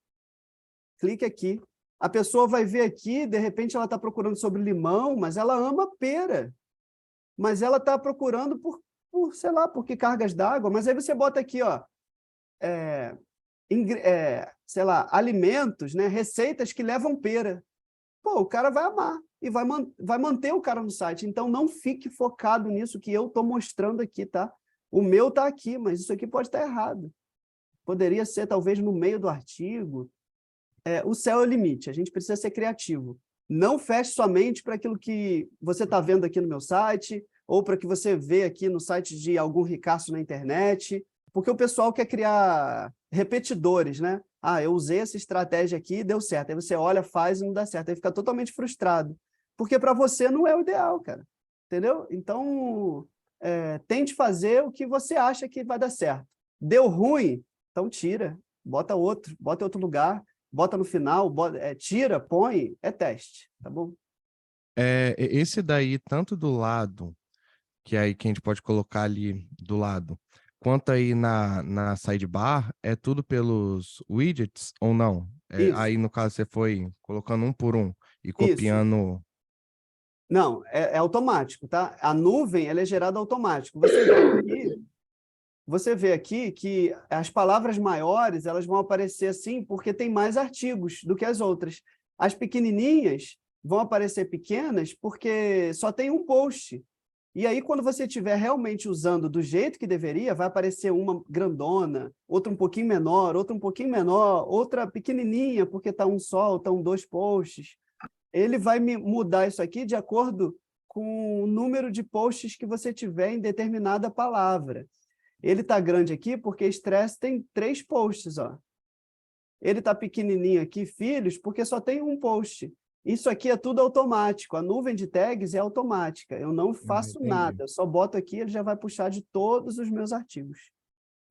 Clique aqui. A pessoa vai ver aqui, de repente ela está procurando sobre limão, mas ela ama pera. Mas ela está procurando sei lá, por que cargas d'água. Mas aí você bota aqui, sei lá, alimentos, né? Receitas que levam pera. Pô, o cara vai amar e vai manter o cara no site. Então, não fique focado nisso que eu estou mostrando aqui, tá? O meu está aqui, mas isso aqui pode estar errado. Poderia ser, talvez, no meio do artigo. O céu é o limite, a gente precisa ser criativo. Não feche somente para aquilo que você está vendo aqui no meu site, ou para que você vê aqui no site de algum ricaço na internet, porque o pessoal quer criar repetidores, né? Eu usei essa estratégia aqui e deu certo. Aí você olha, faz e não dá certo. Aí fica totalmente frustrado, porque para você não é o ideal, cara. Entendeu? Então, tente fazer o que você acha que vai dar certo. Deu ruim? Então tira, bota outro lugar, bota no final, tira, põe, é teste, tá bom? Esse daí, tanto do lado, que aí que a gente pode colocar ali do lado, quanto aí na sidebar, é tudo pelos widgets ou não? Aí, no caso, você foi colocando um por um e copiando... Isso. Não, é automático, tá? A nuvem, ela é gerada automático. Você vê aqui que as palavras maiores, elas vão aparecer assim porque tem mais artigos do que as outras. As pequenininhas vão aparecer pequenas porque só tem um post. E aí, quando você estiver realmente usando do jeito que deveria, vai aparecer uma grandona, outra um pouquinho menor, outra um pouquinho menor, outra pequenininha, porque está um só, estão 2 posts. Ele vai mudar isso aqui de acordo com o número de posts que você tiver em determinada palavra. Ele está grande aqui porque estresse tem 3 posts. Ele está pequenininho aqui, filhos, porque só tem um post. Isso aqui é tudo automático. A nuvem de tags é automática. Eu não faço entendi. nada. Eu só boto aqui, ele já vai puxar de todos os meus artigos.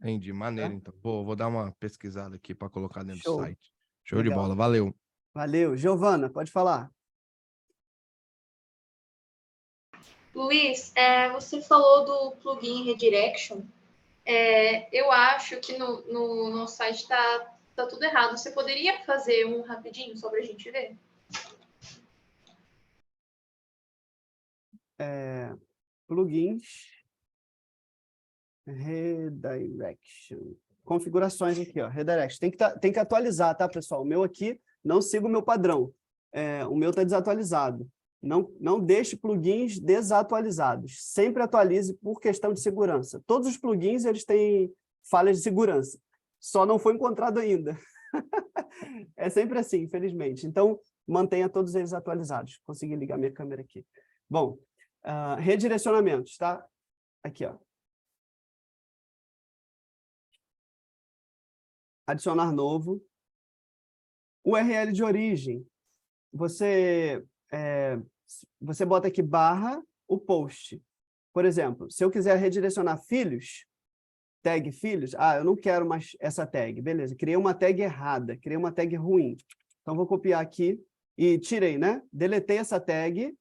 Entendi, maneiro, então. Vou dar uma pesquisada aqui para colocar dentro do Show. site. Show de Legal. bola, valeu. Valeu. Giovana, pode falar. Luiz, você falou do plugin Redirection. Eu acho que no site tá tudo errado. Você poderia fazer um rapidinho só para a gente ver? Plugins. Redirection. Configurações aqui, ó. Redirection. Tem que atualizar, tá, pessoal? O meu aqui, não siga o meu padrão. O meu está desatualizado. Não deixe plugins desatualizados. Sempre atualize por questão de segurança. Todos os plugins eles têm falhas de segurança. Só não foi encontrado ainda. É sempre assim, infelizmente. Então, mantenha todos eles atualizados. Consegui ligar minha câmera aqui. Bom, redirecionamentos, tá? Aqui, ó. Adicionar novo. URL de origem. Você bota aqui barra o post. Por exemplo, se eu quiser redirecionar filhos, tag filhos, eu não quero mais essa tag. Beleza, criei uma tag errada, criei uma tag ruim. Então, vou copiar aqui e tirei, né? Deletei essa tag,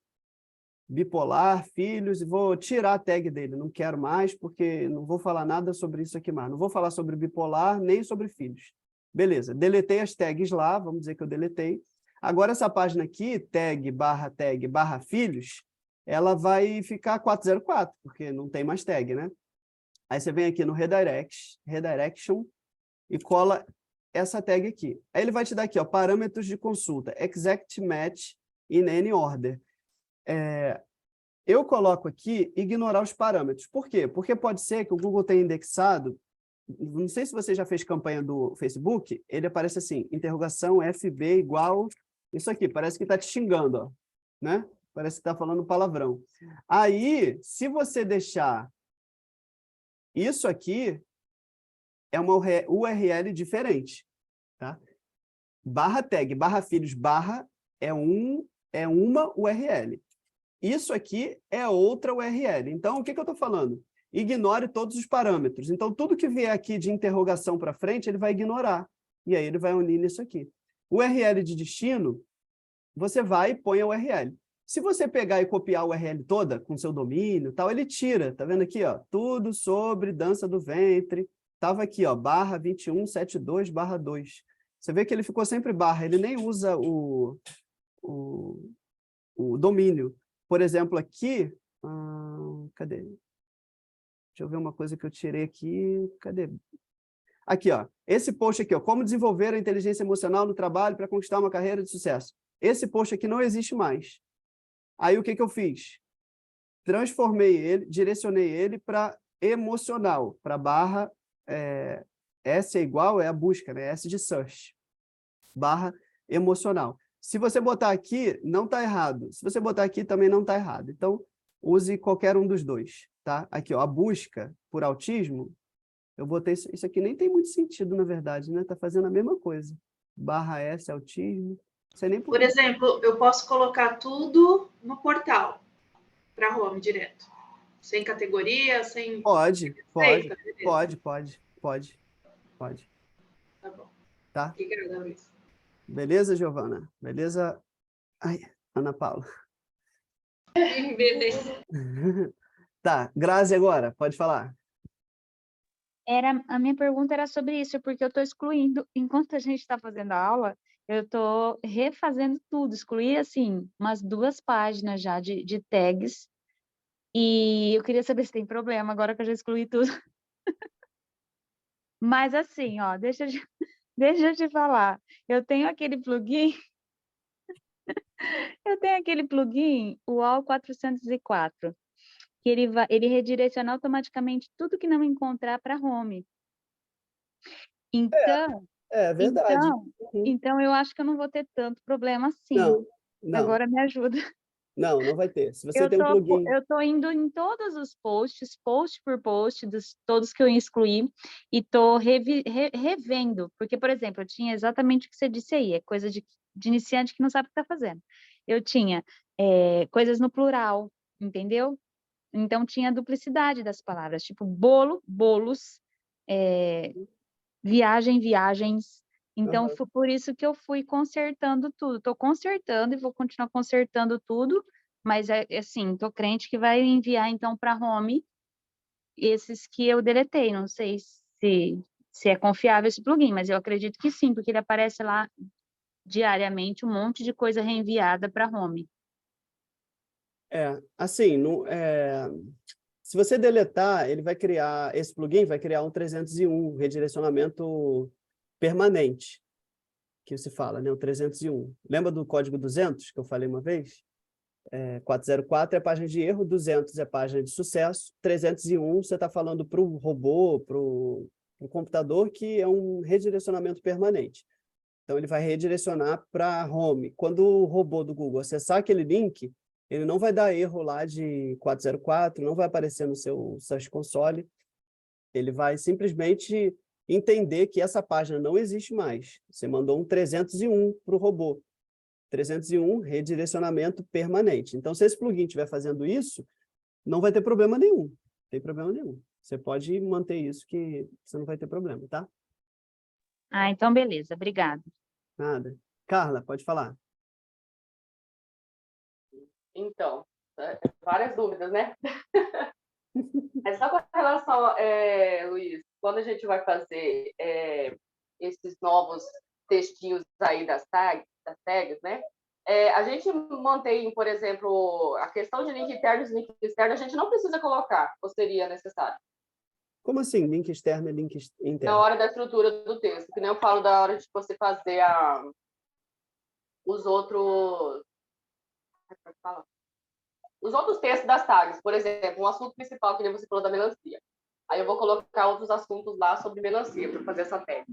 bipolar, filhos, e vou tirar a tag dele. Não quero mais, porque não vou falar nada sobre isso aqui mais. Não vou falar sobre bipolar, nem sobre filhos. Beleza, deletei as tags lá, vamos dizer que eu deletei. Agora, essa página aqui, tag barra filhos, ela vai ficar 404, porque não tem mais tag, né? Aí você vem aqui no Redirection e cola essa tag aqui. Aí ele vai te dar aqui, ó, parâmetros de consulta, exact match in any order. Eu coloco aqui ignorar os parâmetros. Por quê? Porque pode ser que o Google tenha indexado, não sei se você já fez campanha do Facebook, ele aparece assim, interrogação FB igual... Isso aqui, parece que está te xingando, ó, né? Parece que está falando palavrão. Aí, se você deixar isso aqui, é uma URL diferente, tá? Barra tag, barra filhos, barra é uma URL. Isso aqui é outra URL. Então, o que eu estou falando? Ignore todos os parâmetros. Então, tudo que vier aqui de interrogação para frente, ele vai ignorar. E aí ele vai unir nisso aqui. URL de destino, você vai e põe a URL. Se você pegar e copiar a URL toda com seu domínio, tal, ele tira. Tá vendo aqui, ó? Tudo sobre dança do ventre. Tava aqui, ó, barra 2172 barra 2. Você vê que ele ficou sempre barra. Ele nem usa o domínio. Por exemplo, aqui... cadê? Deixa eu ver uma coisa que eu tirei aqui. Cadê? Aqui, ó. Esse post aqui, ó. Como desenvolver a inteligência emocional no trabalho para conquistar uma carreira de sucesso. Esse post aqui não existe mais. Aí, o que eu fiz? Transformei ele, direcionei ele para emocional, para barra, S é igual, é a busca, né? S de search. Barra emocional. Se você botar aqui, não está errado. Se você botar aqui, também não está errado. Então, use qualquer um dos dois, tá? Aqui, ó, a busca por autismo, eu botei isso aqui, nem tem muito sentido, na verdade, né? Tá fazendo a mesma coisa. Barra S, autismo. Sei nem por exemplo, eu posso colocar tudo no portal, para home direto. Sem categoria, sem... Pode. Tá bom. Tá? Obrigada, Luiz. Beleza, Giovana? Beleza? Ai, Ana Paula. Beleza. Tá, Grazi agora, pode falar. A minha pergunta era sobre isso, porque eu estou excluindo, enquanto a gente está fazendo a aula, eu estou refazendo tudo, excluí, assim, umas 2 páginas já de tags, e eu queria saber se tem problema, agora que eu já excluí tudo. Mas, assim, ó, deixa eu te falar, eu tenho aquele plugin, o UOL404, que ele redireciona automaticamente tudo que não encontrar para home. Então, É verdade. então eu acho que eu não vou ter tanto problema assim. Não. Agora me ajuda. Não vai ter. Se você tem um plugin... Eu tô indo em todos os post por post, todos que eu excluí, e tô revendo. Porque, por exemplo, eu tinha exatamente o que você disse aí, é coisa de de iniciante que não sabe o que está fazendo. Eu tinha coisas no plural, entendeu? Então, tinha duplicidade das palavras, tipo bolo, bolos, viagem, viagens. Então, Aham. foi por isso que eu fui consertando tudo. Estou consertando e vou continuar consertando tudo, mas, assim, estou crente que vai enviar, então, para a home esses que eu deletei. Não sei se é confiável esse plugin, mas eu acredito que sim, porque ele aparece lá diariamente um monte de coisa reenviada para a home. Assim, se você deletar, ele vai criar, esse plugin vai criar um 301, redirecionamento permanente, que se fala, né? O 301. Lembra do código 200, que eu falei uma vez? 404 é página de erro, 200 é página de sucesso, 301 você está falando para o robô, para o computador, que é um redirecionamento permanente. Então, ele vai redirecionar para home. Quando o robô do Google acessar aquele link, ele não vai dar erro lá de 404, não vai aparecer no seu Search Console. Ele vai simplesmente entender que essa página não existe mais. Você mandou um 301 para o robô. 301, redirecionamento permanente. Então, se esse plugin estiver fazendo isso, não vai ter problema nenhum. Não tem problema nenhum. Você pode manter isso que você não vai ter problema, tá? Ah, então beleza, obrigada. Nada. Carla, pode falar. Então, várias dúvidas, né? Mas só com relação, Luiz, quando a gente vai fazer esses novos textinhos aí das tags, né? A gente mantém, por exemplo, a questão de link interno e link externo, a gente não precisa colocar, ou seria necessário? Como assim, link externo e link interno? Na hora da estrutura do texto, que nem eu falo da hora de você fazer os outros textos das tags, por exemplo, um assunto principal que nem você falou da melancia. Aí eu vou colocar outros assuntos lá sobre melancia para fazer essa tag.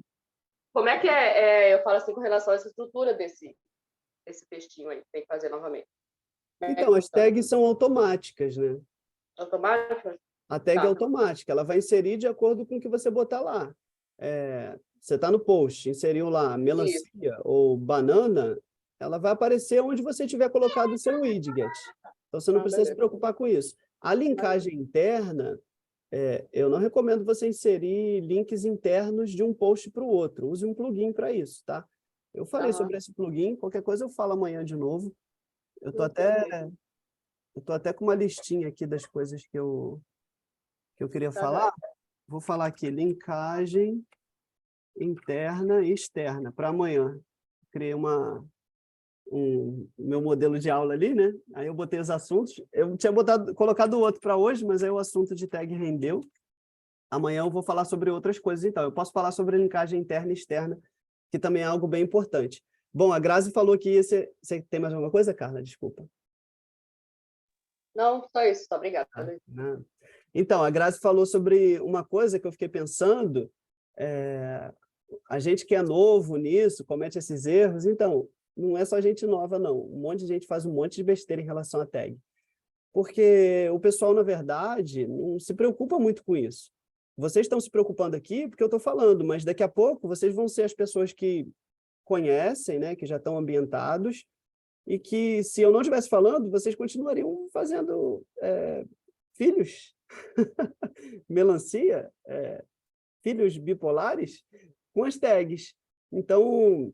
Como é que eu falo assim com relação a essa estrutura desse textinho aí que tem que fazer novamente? Então, as tags são automáticas, né? Automática? A tag é Tá. automática, ela vai inserir de acordo com o que você botar lá. Você está no post, inseriu lá melancia ou banana, ela vai aparecer onde você tiver colocado o seu widget. Então, você não precisa se preocupar com isso. A linkagem interna, eu não recomendo você inserir links internos de um post para o outro. Use um plugin para isso, tá? Eu falei sobre esse plugin, qualquer coisa eu falo amanhã de novo. Eu tô até com uma listinha aqui das coisas que eu queria falar. Vou falar aqui, linkagem interna e externa, para amanhã. Criei meu modelo de aula ali, né? Aí eu botei os assuntos. Eu tinha colocado o outro para hoje, mas aí o assunto de tag rendeu. Amanhã eu vou falar sobre outras coisas, então. Eu posso falar sobre linkagem interna e externa, que também é algo bem importante. Bom, a Grazi falou que você tem mais alguma coisa, Carla? Desculpa. Não, só isso, só obrigada. Então, a Grazi falou sobre uma coisa que eu fiquei pensando, a gente que é novo nisso, comete esses erros, então, não é só gente nova, não. Um monte de gente faz um monte de besteira em relação à tag. Porque o pessoal, na verdade, não se preocupa muito com isso. Vocês estão se preocupando aqui porque eu estou falando, mas daqui a pouco vocês vão ser as pessoas que conhecem, né, que já estão ambientados, e que, se eu não estivesse falando, vocês continuariam fazendo filhos, melancia, filhos bipolares, com as tags. Então,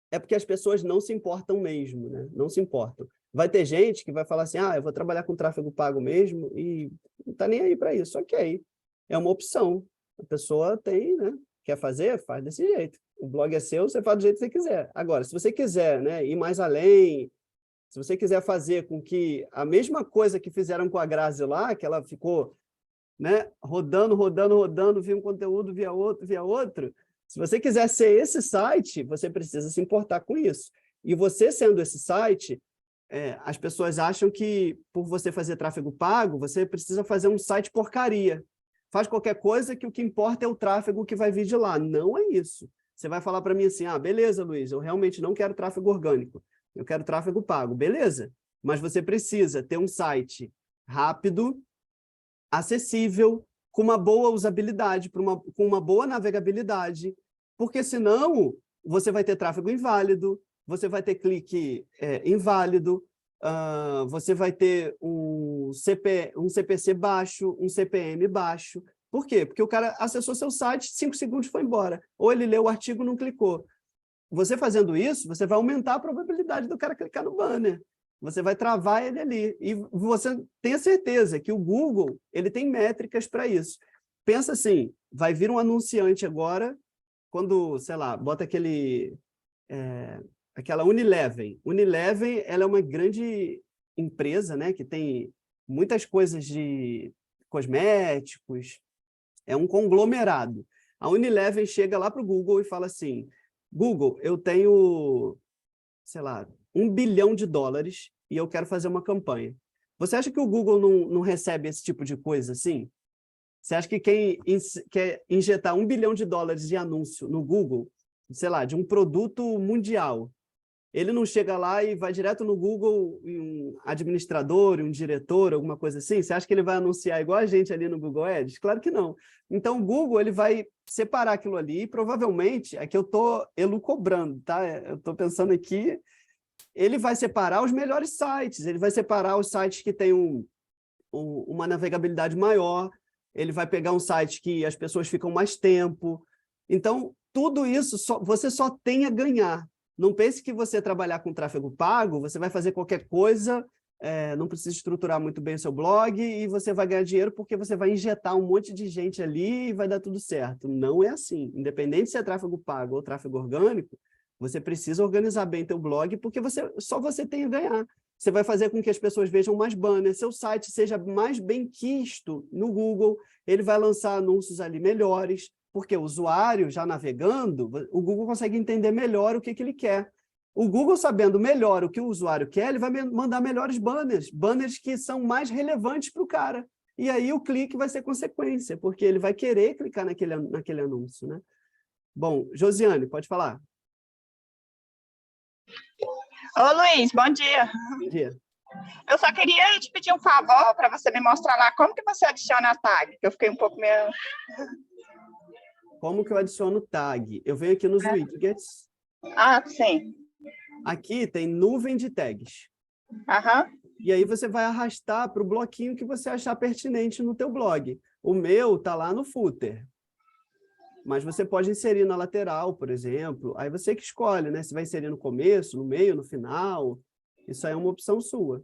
é porque as pessoas não se importam mesmo, né? Não se importam. Vai ter gente que vai falar assim, eu vou trabalhar com tráfego pago mesmo, e não está nem aí para isso. Ok, é uma opção. A pessoa tem, né? Quer fazer? Faz desse jeito. O blog é seu, você faz do jeito que você quiser. Agora, se você quiser, né, ir mais além, se você quiser fazer com que a mesma coisa que fizeram com a Grazi lá, que ela ficou, né, rodando, via um conteúdo, via outro, se você quiser ser esse site, você precisa se importar com isso. E você sendo esse site, as pessoas acham que, por você fazer tráfego pago, você precisa fazer um site porcaria. Faz qualquer coisa que o que importa é o tráfego que vai vir de lá. Não é isso. Você vai falar para mim assim, beleza, Luiz, eu realmente não quero tráfego orgânico, eu quero tráfego pago. Beleza, mas você precisa ter um site rápido, acessível, com uma boa usabilidade, com uma boa navegabilidade, porque senão você vai ter tráfego inválido, você vai ter clique inválido, você vai ter um CPC baixo, um CPM baixo. Por quê? Porque o cara acessou seu site, 5 segundos foi embora. Ou ele leu o artigo e não clicou. Você fazendo isso, você vai aumentar a probabilidade do cara clicar no banner. Você vai travar ele ali. E você tenha certeza que o Google ele tem métricas para isso. Pensa assim, vai vir um anunciante agora, quando, sei lá, bota aquela Unilever. Unilever, ela é uma grande empresa, né, que tem muitas coisas de cosméticos, é um conglomerado. A Unilever chega lá para o Google e fala assim, Google, eu tenho, sei lá, $1 bilhão e eu quero fazer uma campanha. Você acha que o Google não recebe esse tipo de coisa assim? Você acha que quem quer injetar $1 bilhão de anúncio no Google, sei lá, de um produto mundial, ele não chega lá e vai direto no Google, um administrador, um diretor, alguma coisa assim? Você acha que ele vai anunciar igual a gente ali no Google Ads? Claro que não. Então, o Google ele vai separar aquilo ali e provavelmente, é que eu estou elucubrando, tá? Eu estou pensando aqui, ele vai separar os melhores sites, ele vai separar os sites que têm uma navegabilidade maior, ele vai pegar um site que as pessoas ficam mais tempo. Então, tudo isso você só tem a ganhar. Não pense que você trabalhar com tráfego pago, você vai fazer qualquer coisa, não precisa estruturar muito bem o seu blog e você vai ganhar dinheiro porque você vai injetar um monte de gente ali e vai dar tudo certo. Não é assim. Independente se é tráfego pago ou tráfego orgânico, você precisa organizar bem teu blog porque só você tem a ganhar. Você vai fazer com que as pessoas vejam mais banners, seu site seja mais bem quisto no Google, ele vai lançar anúncios ali melhores, porque o usuário, já navegando, o Google consegue entender melhor o que ele quer. O Google, sabendo melhor o que o usuário quer, ele vai mandar melhores banners que são mais relevantes para o cara. E aí o clique vai ser consequência, porque ele vai querer clicar naquele anúncio, né? Bom, Josiane, pode falar. Ô, Luiz, bom dia. Bom dia. Eu só queria te pedir um favor para você me mostrar lá como que você adiciona a tag, que eu fiquei um pouco meio... Como que eu adiciono tag? Eu venho aqui nos widgets. Ah, sim. Aqui tem nuvem de tags. Aham. E aí você vai arrastar para o bloquinho que você achar pertinente no teu blog. O meu está lá no footer. Mas você pode inserir na lateral, por exemplo. Aí você que escolhe, né? Se vai inserir no começo, no meio, no final. Isso aí é uma opção sua.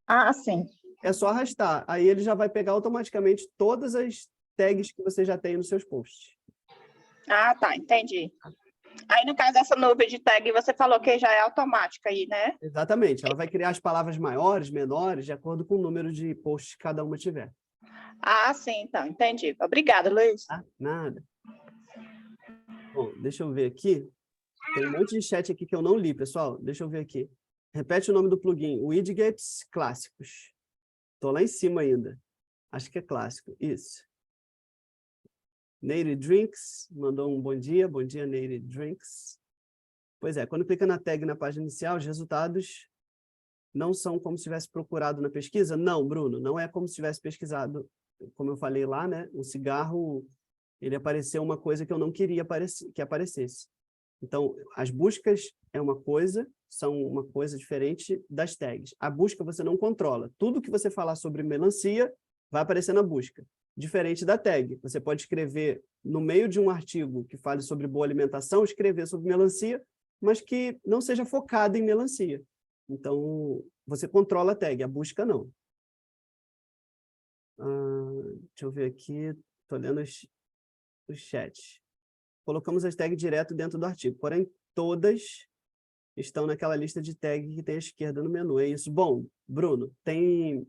Ah, sim. É só arrastar. Aí ele já vai pegar automaticamente todas as tags que você já tem nos seus posts. Ah, tá, entendi. Aí, no caso dessa nuvem de tag, você falou que já é automática aí, né? Exatamente. Ela vai criar as palavras maiores, menores, de acordo com o número de posts que cada uma tiver. Ah, sim, então, entendi. Obrigada, Luiz. Ah, nada. Bom, deixa eu ver aqui. Tem um monte de chat aqui que eu não li, pessoal. Deixa eu ver aqui. Repete o nome do plugin. Widgets clássicos. Estou lá em cima ainda. Acho que é clássico. Isso. Native Drinks mandou um bom dia. Bom dia, Native Drinks. Pois é, quando clica na tag na página inicial, os resultados não são como se tivesse procurado na pesquisa? Não, Bruno, não é como se tivesse pesquisado. Como eu falei lá, né? O cigarro, ele apareceu uma coisa que eu não queria que aparecesse. Então, as buscas são uma coisa diferente das tags. A busca você não controla. Tudo que você falar sobre melancia vai aparecer na busca. Diferente da tag. Você pode escrever no meio de um artigo que fale sobre boa alimentação, escrever sobre melancia, mas que não seja focado em melancia. Então, você controla a tag, a busca não. Deixa eu ver aqui, estou lendo os chats. Colocamos as tags direto dentro do artigo, porém todas estão naquela lista de tag que tem à esquerda no menu. É isso? Bom, Bruno, tem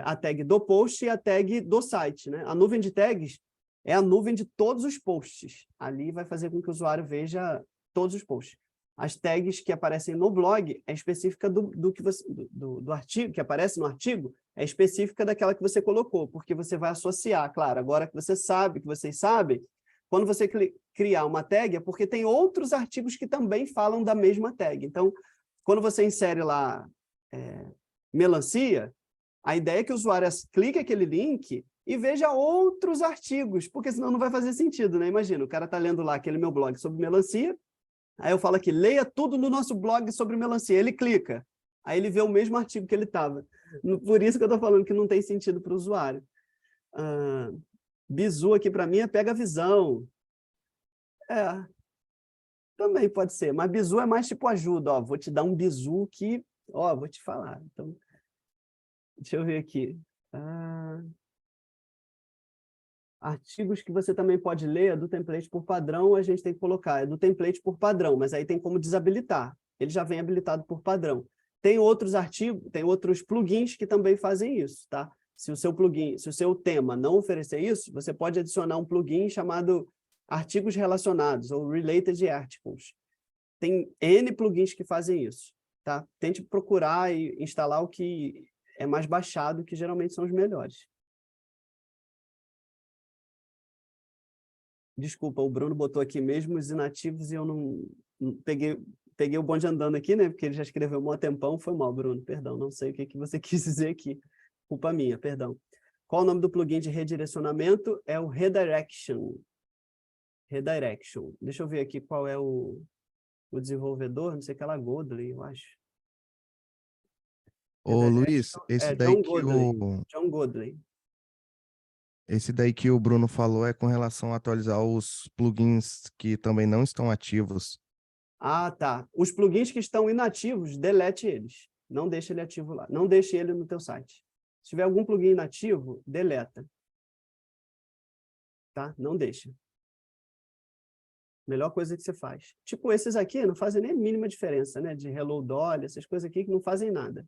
a tag do post e a tag do site, né? A nuvem de tags é a nuvem de todos os posts. Ali vai fazer com que o usuário veja todos os posts. As tags que aparecem no blog é específica do artigo, que aparece no artigo, é específica daquela que você colocou, porque você vai associar, claro, agora que você sabe, que vocês sabem, quando você criar uma tag é porque tem outros artigos que também falam da mesma tag. Então, quando você insere lá melancia, a ideia é que o usuário clique aquele link e veja outros artigos, porque senão não vai fazer sentido, né? Imagina, o cara está lendo lá aquele meu blog sobre melancia, Aí eu falo aqui, leia tudo no nosso blog sobre melancia. Ele clica. Aí ele vê o mesmo artigo que ele estava. Por isso que eu estou falando que não tem sentido para o usuário. Bizu aqui para mim é pega a visão. Também pode ser. Mas bizu é mais tipo ajuda. Ó, vou te dar um bizu que... Ó, vou te falar. Então, deixa eu ver aqui. Artigos que você também pode ler do template por padrão, a gente tem que colocar. É do template por padrão, mas aí tem como desabilitar. Ele já vem habilitado por padrão. Tem outros artigos, tem outros plugins que também fazem isso, tá? Se o seu plugin, se o seu tema não oferecer isso, você pode adicionar um plugin chamado artigos relacionados, ou related articles. Tem N plugins que fazem isso, tá? Tente procurar e instalar o que é mais baixado, que geralmente são os melhores. Desculpa, o Bruno botou aqui mesmo os inativos e eu não peguei o bonde andando aqui, né? Porque ele já escreveu um tempão. Foi mal, Bruno, perdão. Não sei o que você quis dizer aqui. Culpa minha, perdão. Qual o nome do plugin de redirecionamento? É o Redirection. Redirection. Deixa eu ver aqui qual é o desenvolvedor. Não sei que ela Godley, eu acho. Ô, Luiz, esse daí John que Godley. John Godley. Esse daí que o Bruno falou é com relação a atualizar os plugins que também não estão ativos. Ah, tá. Os plugins que estão inativos, delete eles. Não deixe ele ativo lá. Não deixe ele no teu site. Se tiver algum plugin inativo, deleta. Tá? Não deixa. Melhor coisa que você faz. Tipo, esses aqui não fazem nem a mínima diferença, né? De Hello Dolly, essas coisas aqui que não fazem nada.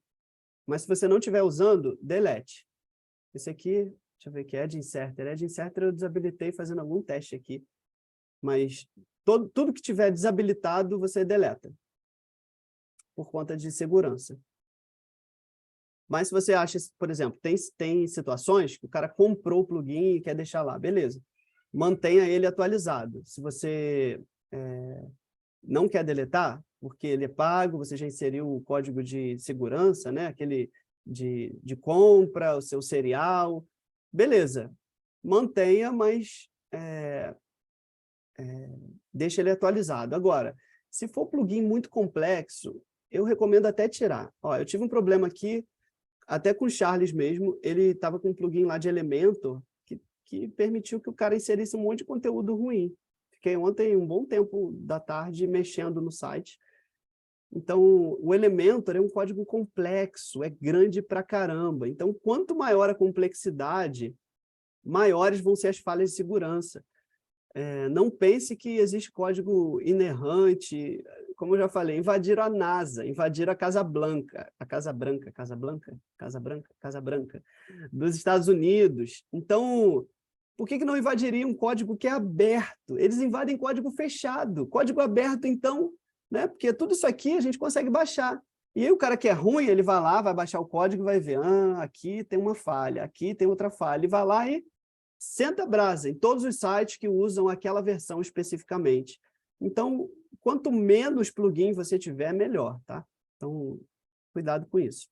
Mas se você não estiver usando, delete. Esse aqui, deixa eu ver aqui, Add Inserter. Add Inserter eu desabilitei fazendo algum teste aqui. Mas tudo que tiver desabilitado, você deleta. Por conta de segurança. Mas se você acha, por exemplo, tem situações que o cara comprou o plugin e quer deixar lá, beleza. Mantenha ele atualizado. Se você não quer deletar, porque ele é pago, você já inseriu o código de segurança, né? Aquele de compra, o seu serial, beleza. Mantenha, mas deixa ele atualizado. Agora, se for plugin muito complexo, eu recomendo até tirar. Ó, eu tive um problema aqui, até com o Charles mesmo, ele estava com um plugin lá de Elementor que permitiu que o cara inserisse um monte de conteúdo ruim. Fiquei ontem um bom tempo da tarde mexendo no site. Então, o Elementor é um código complexo, é grande pra caramba. Então, quanto maior a complexidade, maiores vão ser as falhas de segurança. Não pense que existe código inerrante, como eu já falei, invadiram a NASA, invadiram a Casa Branca, dos Estados Unidos. Então, por que não invadiriam um código que é aberto? Eles invadem código fechado. Código aberto, então, né? Porque tudo isso aqui a gente consegue baixar. E aí o cara que é ruim, ele vai lá, vai baixar o código e vai ver, aqui tem uma falha, aqui tem outra falha, e vai lá e senta a brasa em todos os sites que usam aquela versão especificamente. Então, quanto menos plugin você tiver, melhor, tá? Então, cuidado com isso.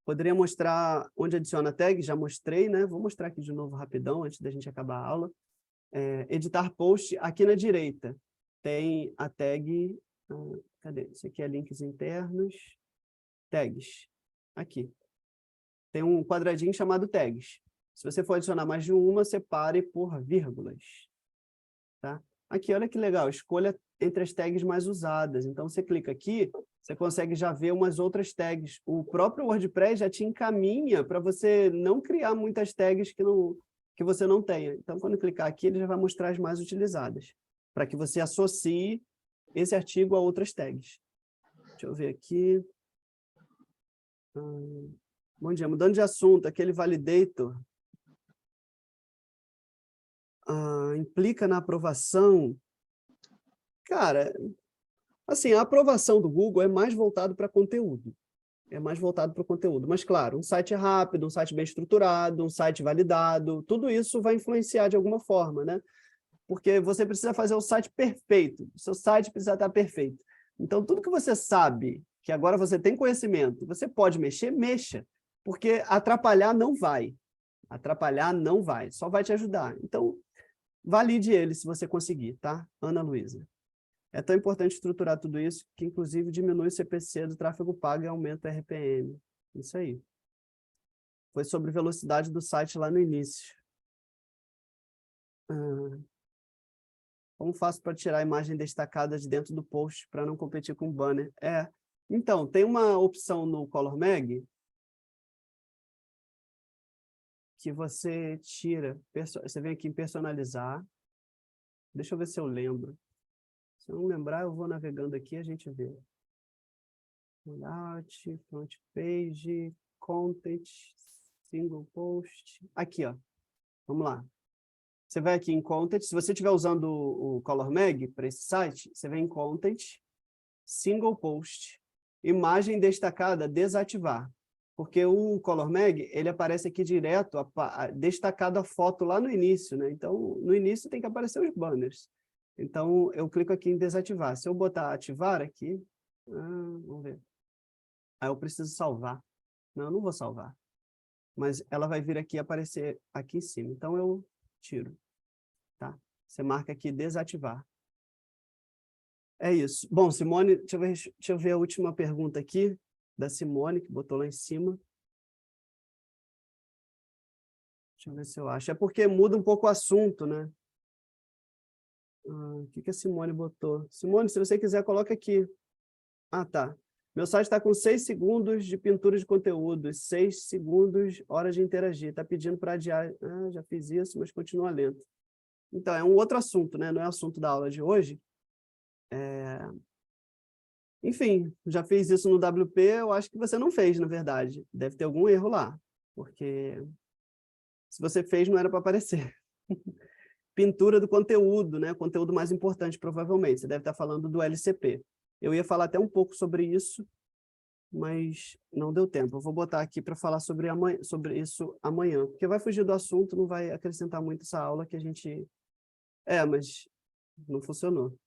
Poderia mostrar onde adiciona tag, já mostrei, né? Vou mostrar aqui de novo rapidão, antes da gente acabar a aula. Editar post, aqui na direita, tem a tag... cadê? Esse aqui é links internos. Tags. Aqui. Tem um quadradinho chamado tags. Se você for adicionar mais de uma, separe por vírgulas. Tá? Aqui, olha que legal, escolha entre as tags mais usadas. Então, você clica aqui, você consegue já ver umas outras tags. O próprio WordPress já te encaminha para você não criar muitas tags que você não tenha. Então, quando clicar aqui, ele já vai mostrar as mais utilizadas, para que você associe esse artigo a outras tags. Deixa eu ver aqui. Bom dia, mudando de assunto, aquele validator implica na aprovação. Cara, assim, a aprovação do Google é mais voltado para conteúdo. É mais voltado para o conteúdo. Mas, claro, um site rápido, um site bem estruturado, um site validado, tudo isso vai influenciar de alguma forma, né? Porque você precisa fazer o site perfeito. O seu site precisa estar perfeito. Então, tudo que você sabe, que agora você tem conhecimento, você pode mexer, mexa. Porque atrapalhar não vai. Atrapalhar não vai. Só vai te ajudar. Então, valide ele se você conseguir, tá? Ana Luísa. É tão importante estruturar tudo isso que, inclusive, diminui o CPC do tráfego pago e aumenta o RPM. Isso aí. Foi sobre velocidade do site lá no início. Como faço para tirar a imagem destacada de dentro do post para não competir com o banner? Então, tem uma opção no Color Mag que você tira, você vem aqui em personalizar. Deixa eu ver se eu lembro. Se eu não lembrar, eu vou navegando aqui e a gente vê. Layout, front page, content, single post. Aqui, ó. Vamos lá. Você vai aqui em content. Se você estiver usando o Color Mag para esse site, você vem em content, single post, imagem destacada, desativar. Porque o Color Mag, ele aparece aqui direto, destacado a foto lá no início, né? Então, no início tem que aparecer os banners. Então, eu clico aqui em desativar. Se eu botar ativar aqui, vamos ver. Aí eu preciso salvar. Não, eu não vou salvar. Mas ela vai vir aqui e aparecer aqui em cima. Então, eu tiro. Tá? Você marca aqui desativar. É isso. Bom, Simone, deixa eu ver a última pergunta aqui, da Simone, que botou lá em cima. Deixa eu ver se eu acho. É porque muda um pouco o assunto, né? O que a Simone botou? Simone, se você quiser, coloca aqui. Tá. Meu site está com 6 segundos de pintura de conteúdo, 6 segundos, hora de interagir. Está pedindo para adiar. Já fiz isso, mas continua lento. Então, é um outro assunto, né? Não é assunto da aula de hoje. Enfim, já fiz isso no WP, eu acho que você não fez, na verdade. Deve ter algum erro lá, porque se você fez, não era para aparecer. Pintura do conteúdo, né? Conteúdo mais importante, provavelmente. Você deve estar falando do LCP. Eu ia falar até um pouco sobre isso, mas não deu tempo. Eu vou botar aqui para falar sobre isso amanhã, porque vai fugir do assunto, não vai acrescentar muito essa aula que a gente... mas não funcionou.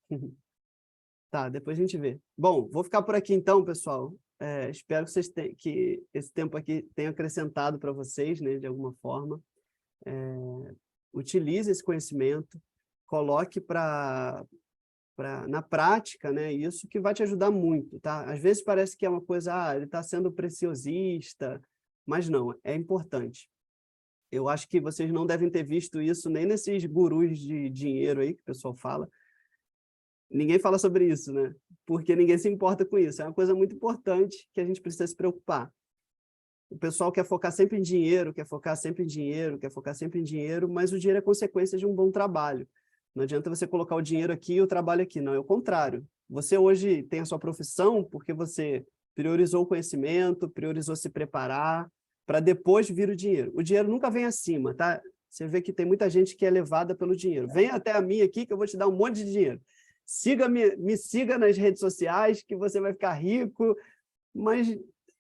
Tá, depois a gente vê. Bom, vou ficar por aqui então, pessoal. Espero que esse tempo aqui tenha acrescentado para vocês, né, de alguma forma. Utilize esse conhecimento, coloque na prática, né, isso que vai te ajudar muito, tá? Às vezes parece que é uma coisa, ele está sendo preciosista, mas não, é importante. Eu acho que vocês não devem ter visto isso nem nesses gurus de dinheiro aí que o pessoal fala. Ninguém fala sobre isso, né? Porque ninguém se importa com isso. É uma coisa muito importante que a gente precisa se preocupar. O pessoal quer focar sempre em dinheiro, quer focar sempre em dinheiro, quer focar sempre em dinheiro, mas o dinheiro é consequência de um bom trabalho. Não adianta você colocar o dinheiro aqui e o trabalho aqui, não, é o contrário. Você hoje tem a sua profissão porque você priorizou o conhecimento, priorizou se preparar, para depois vir o dinheiro. O dinheiro nunca vem acima, tá? Você vê que tem muita gente que é levada pelo dinheiro. Vem até a mim aqui que eu vou te dar um monte de dinheiro. Me siga nas redes sociais que você vai ficar rico, mas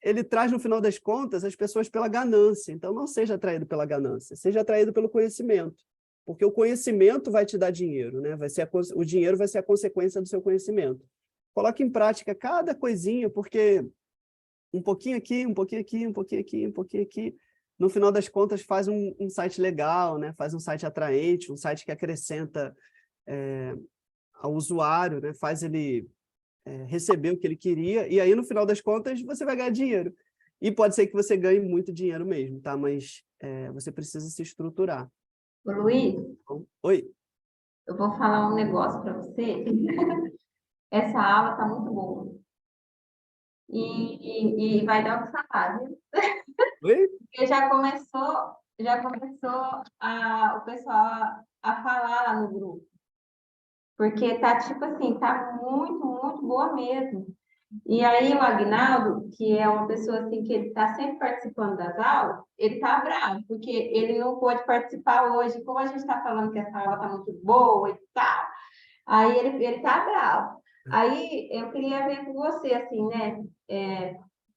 ele traz, no final das contas, as pessoas pela ganância. Então, não seja atraído pela ganância, seja atraído pelo conhecimento, porque o conhecimento vai te dar dinheiro, né? O dinheiro vai ser a consequência do seu conhecimento. Coloque em prática cada coisinha, porque um pouquinho aqui, um pouquinho aqui, um pouquinho aqui, um pouquinho aqui, no final das contas, faz um site legal, né? Faz um site atraente, um site que acrescenta ao usuário, né? Faz ele receber o que ele queria, e aí, no final das contas, você vai ganhar dinheiro. E pode ser que você ganhe muito dinheiro mesmo, tá? Mas você precisa se estruturar. Ô, Luiz, Oi. eu vou falar um negócio para você. Essa aula está muito boa. E vai dar o que falar, viu? Oi? Porque já começou o pessoal a falar lá no grupo. Porque tá tipo assim, tá muito, muito boa mesmo. E aí o Agnaldo, que é uma pessoa assim que ele está sempre participando das aulas, ele está bravo, porque ele não pôde participar hoje, como a gente está falando que essa aula está muito boa e tal, aí ele está bravo. Aí eu queria ver com você, assim, né,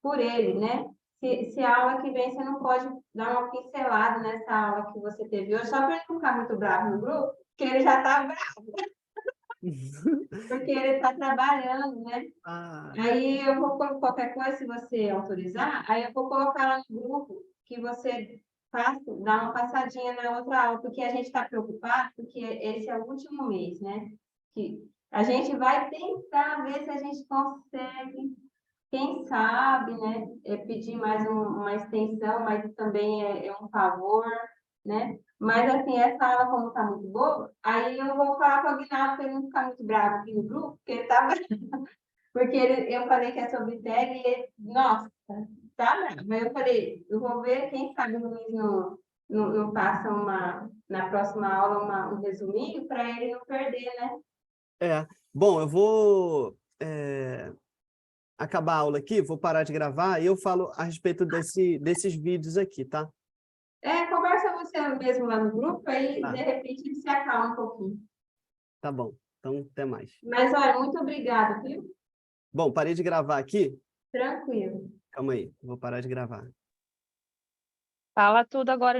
por ele, né, se a aula que vem você não pode dar uma pincelada nessa aula que você teve hoje, só para ele não ficar muito bravo no grupo, porque ele já está bravo. Porque ele está trabalhando, né? Aí eu vou, qualquer coisa, se você autorizar, aí eu vou colocar lá no grupo que você dá uma passadinha na outra aula, porque a gente está preocupado, porque esse é o último mês, né? Que A gente vai tentar ver se a gente consegue, quem sabe, né, pedir mais uma extensão, mas também é um favor, né? Mas, assim, essa aula, como está muito boa, aí eu vou falar com o Aguinaldo para ele não ficar muito bravo aqui no grupo, porque ele estava... Porque eu falei que é sobre tag e ele, nossa, tá, né? Mas eu falei, eu vou ver, quem sabe o Luiz não passa na próxima aula um resuminho para ele não perder, né? Bom, eu vou acabar a aula aqui, vou parar de gravar e eu falo a respeito desses vídeos aqui, tá? Conversa você mesmo lá no grupo, aí Tá. de repente ele se acalma um pouquinho. Tá bom, então até mais. Mas olha, muito obrigada, viu? Bom, parei de gravar aqui. Tranquilo. Calma aí, vou parar de gravar. Fala tudo agora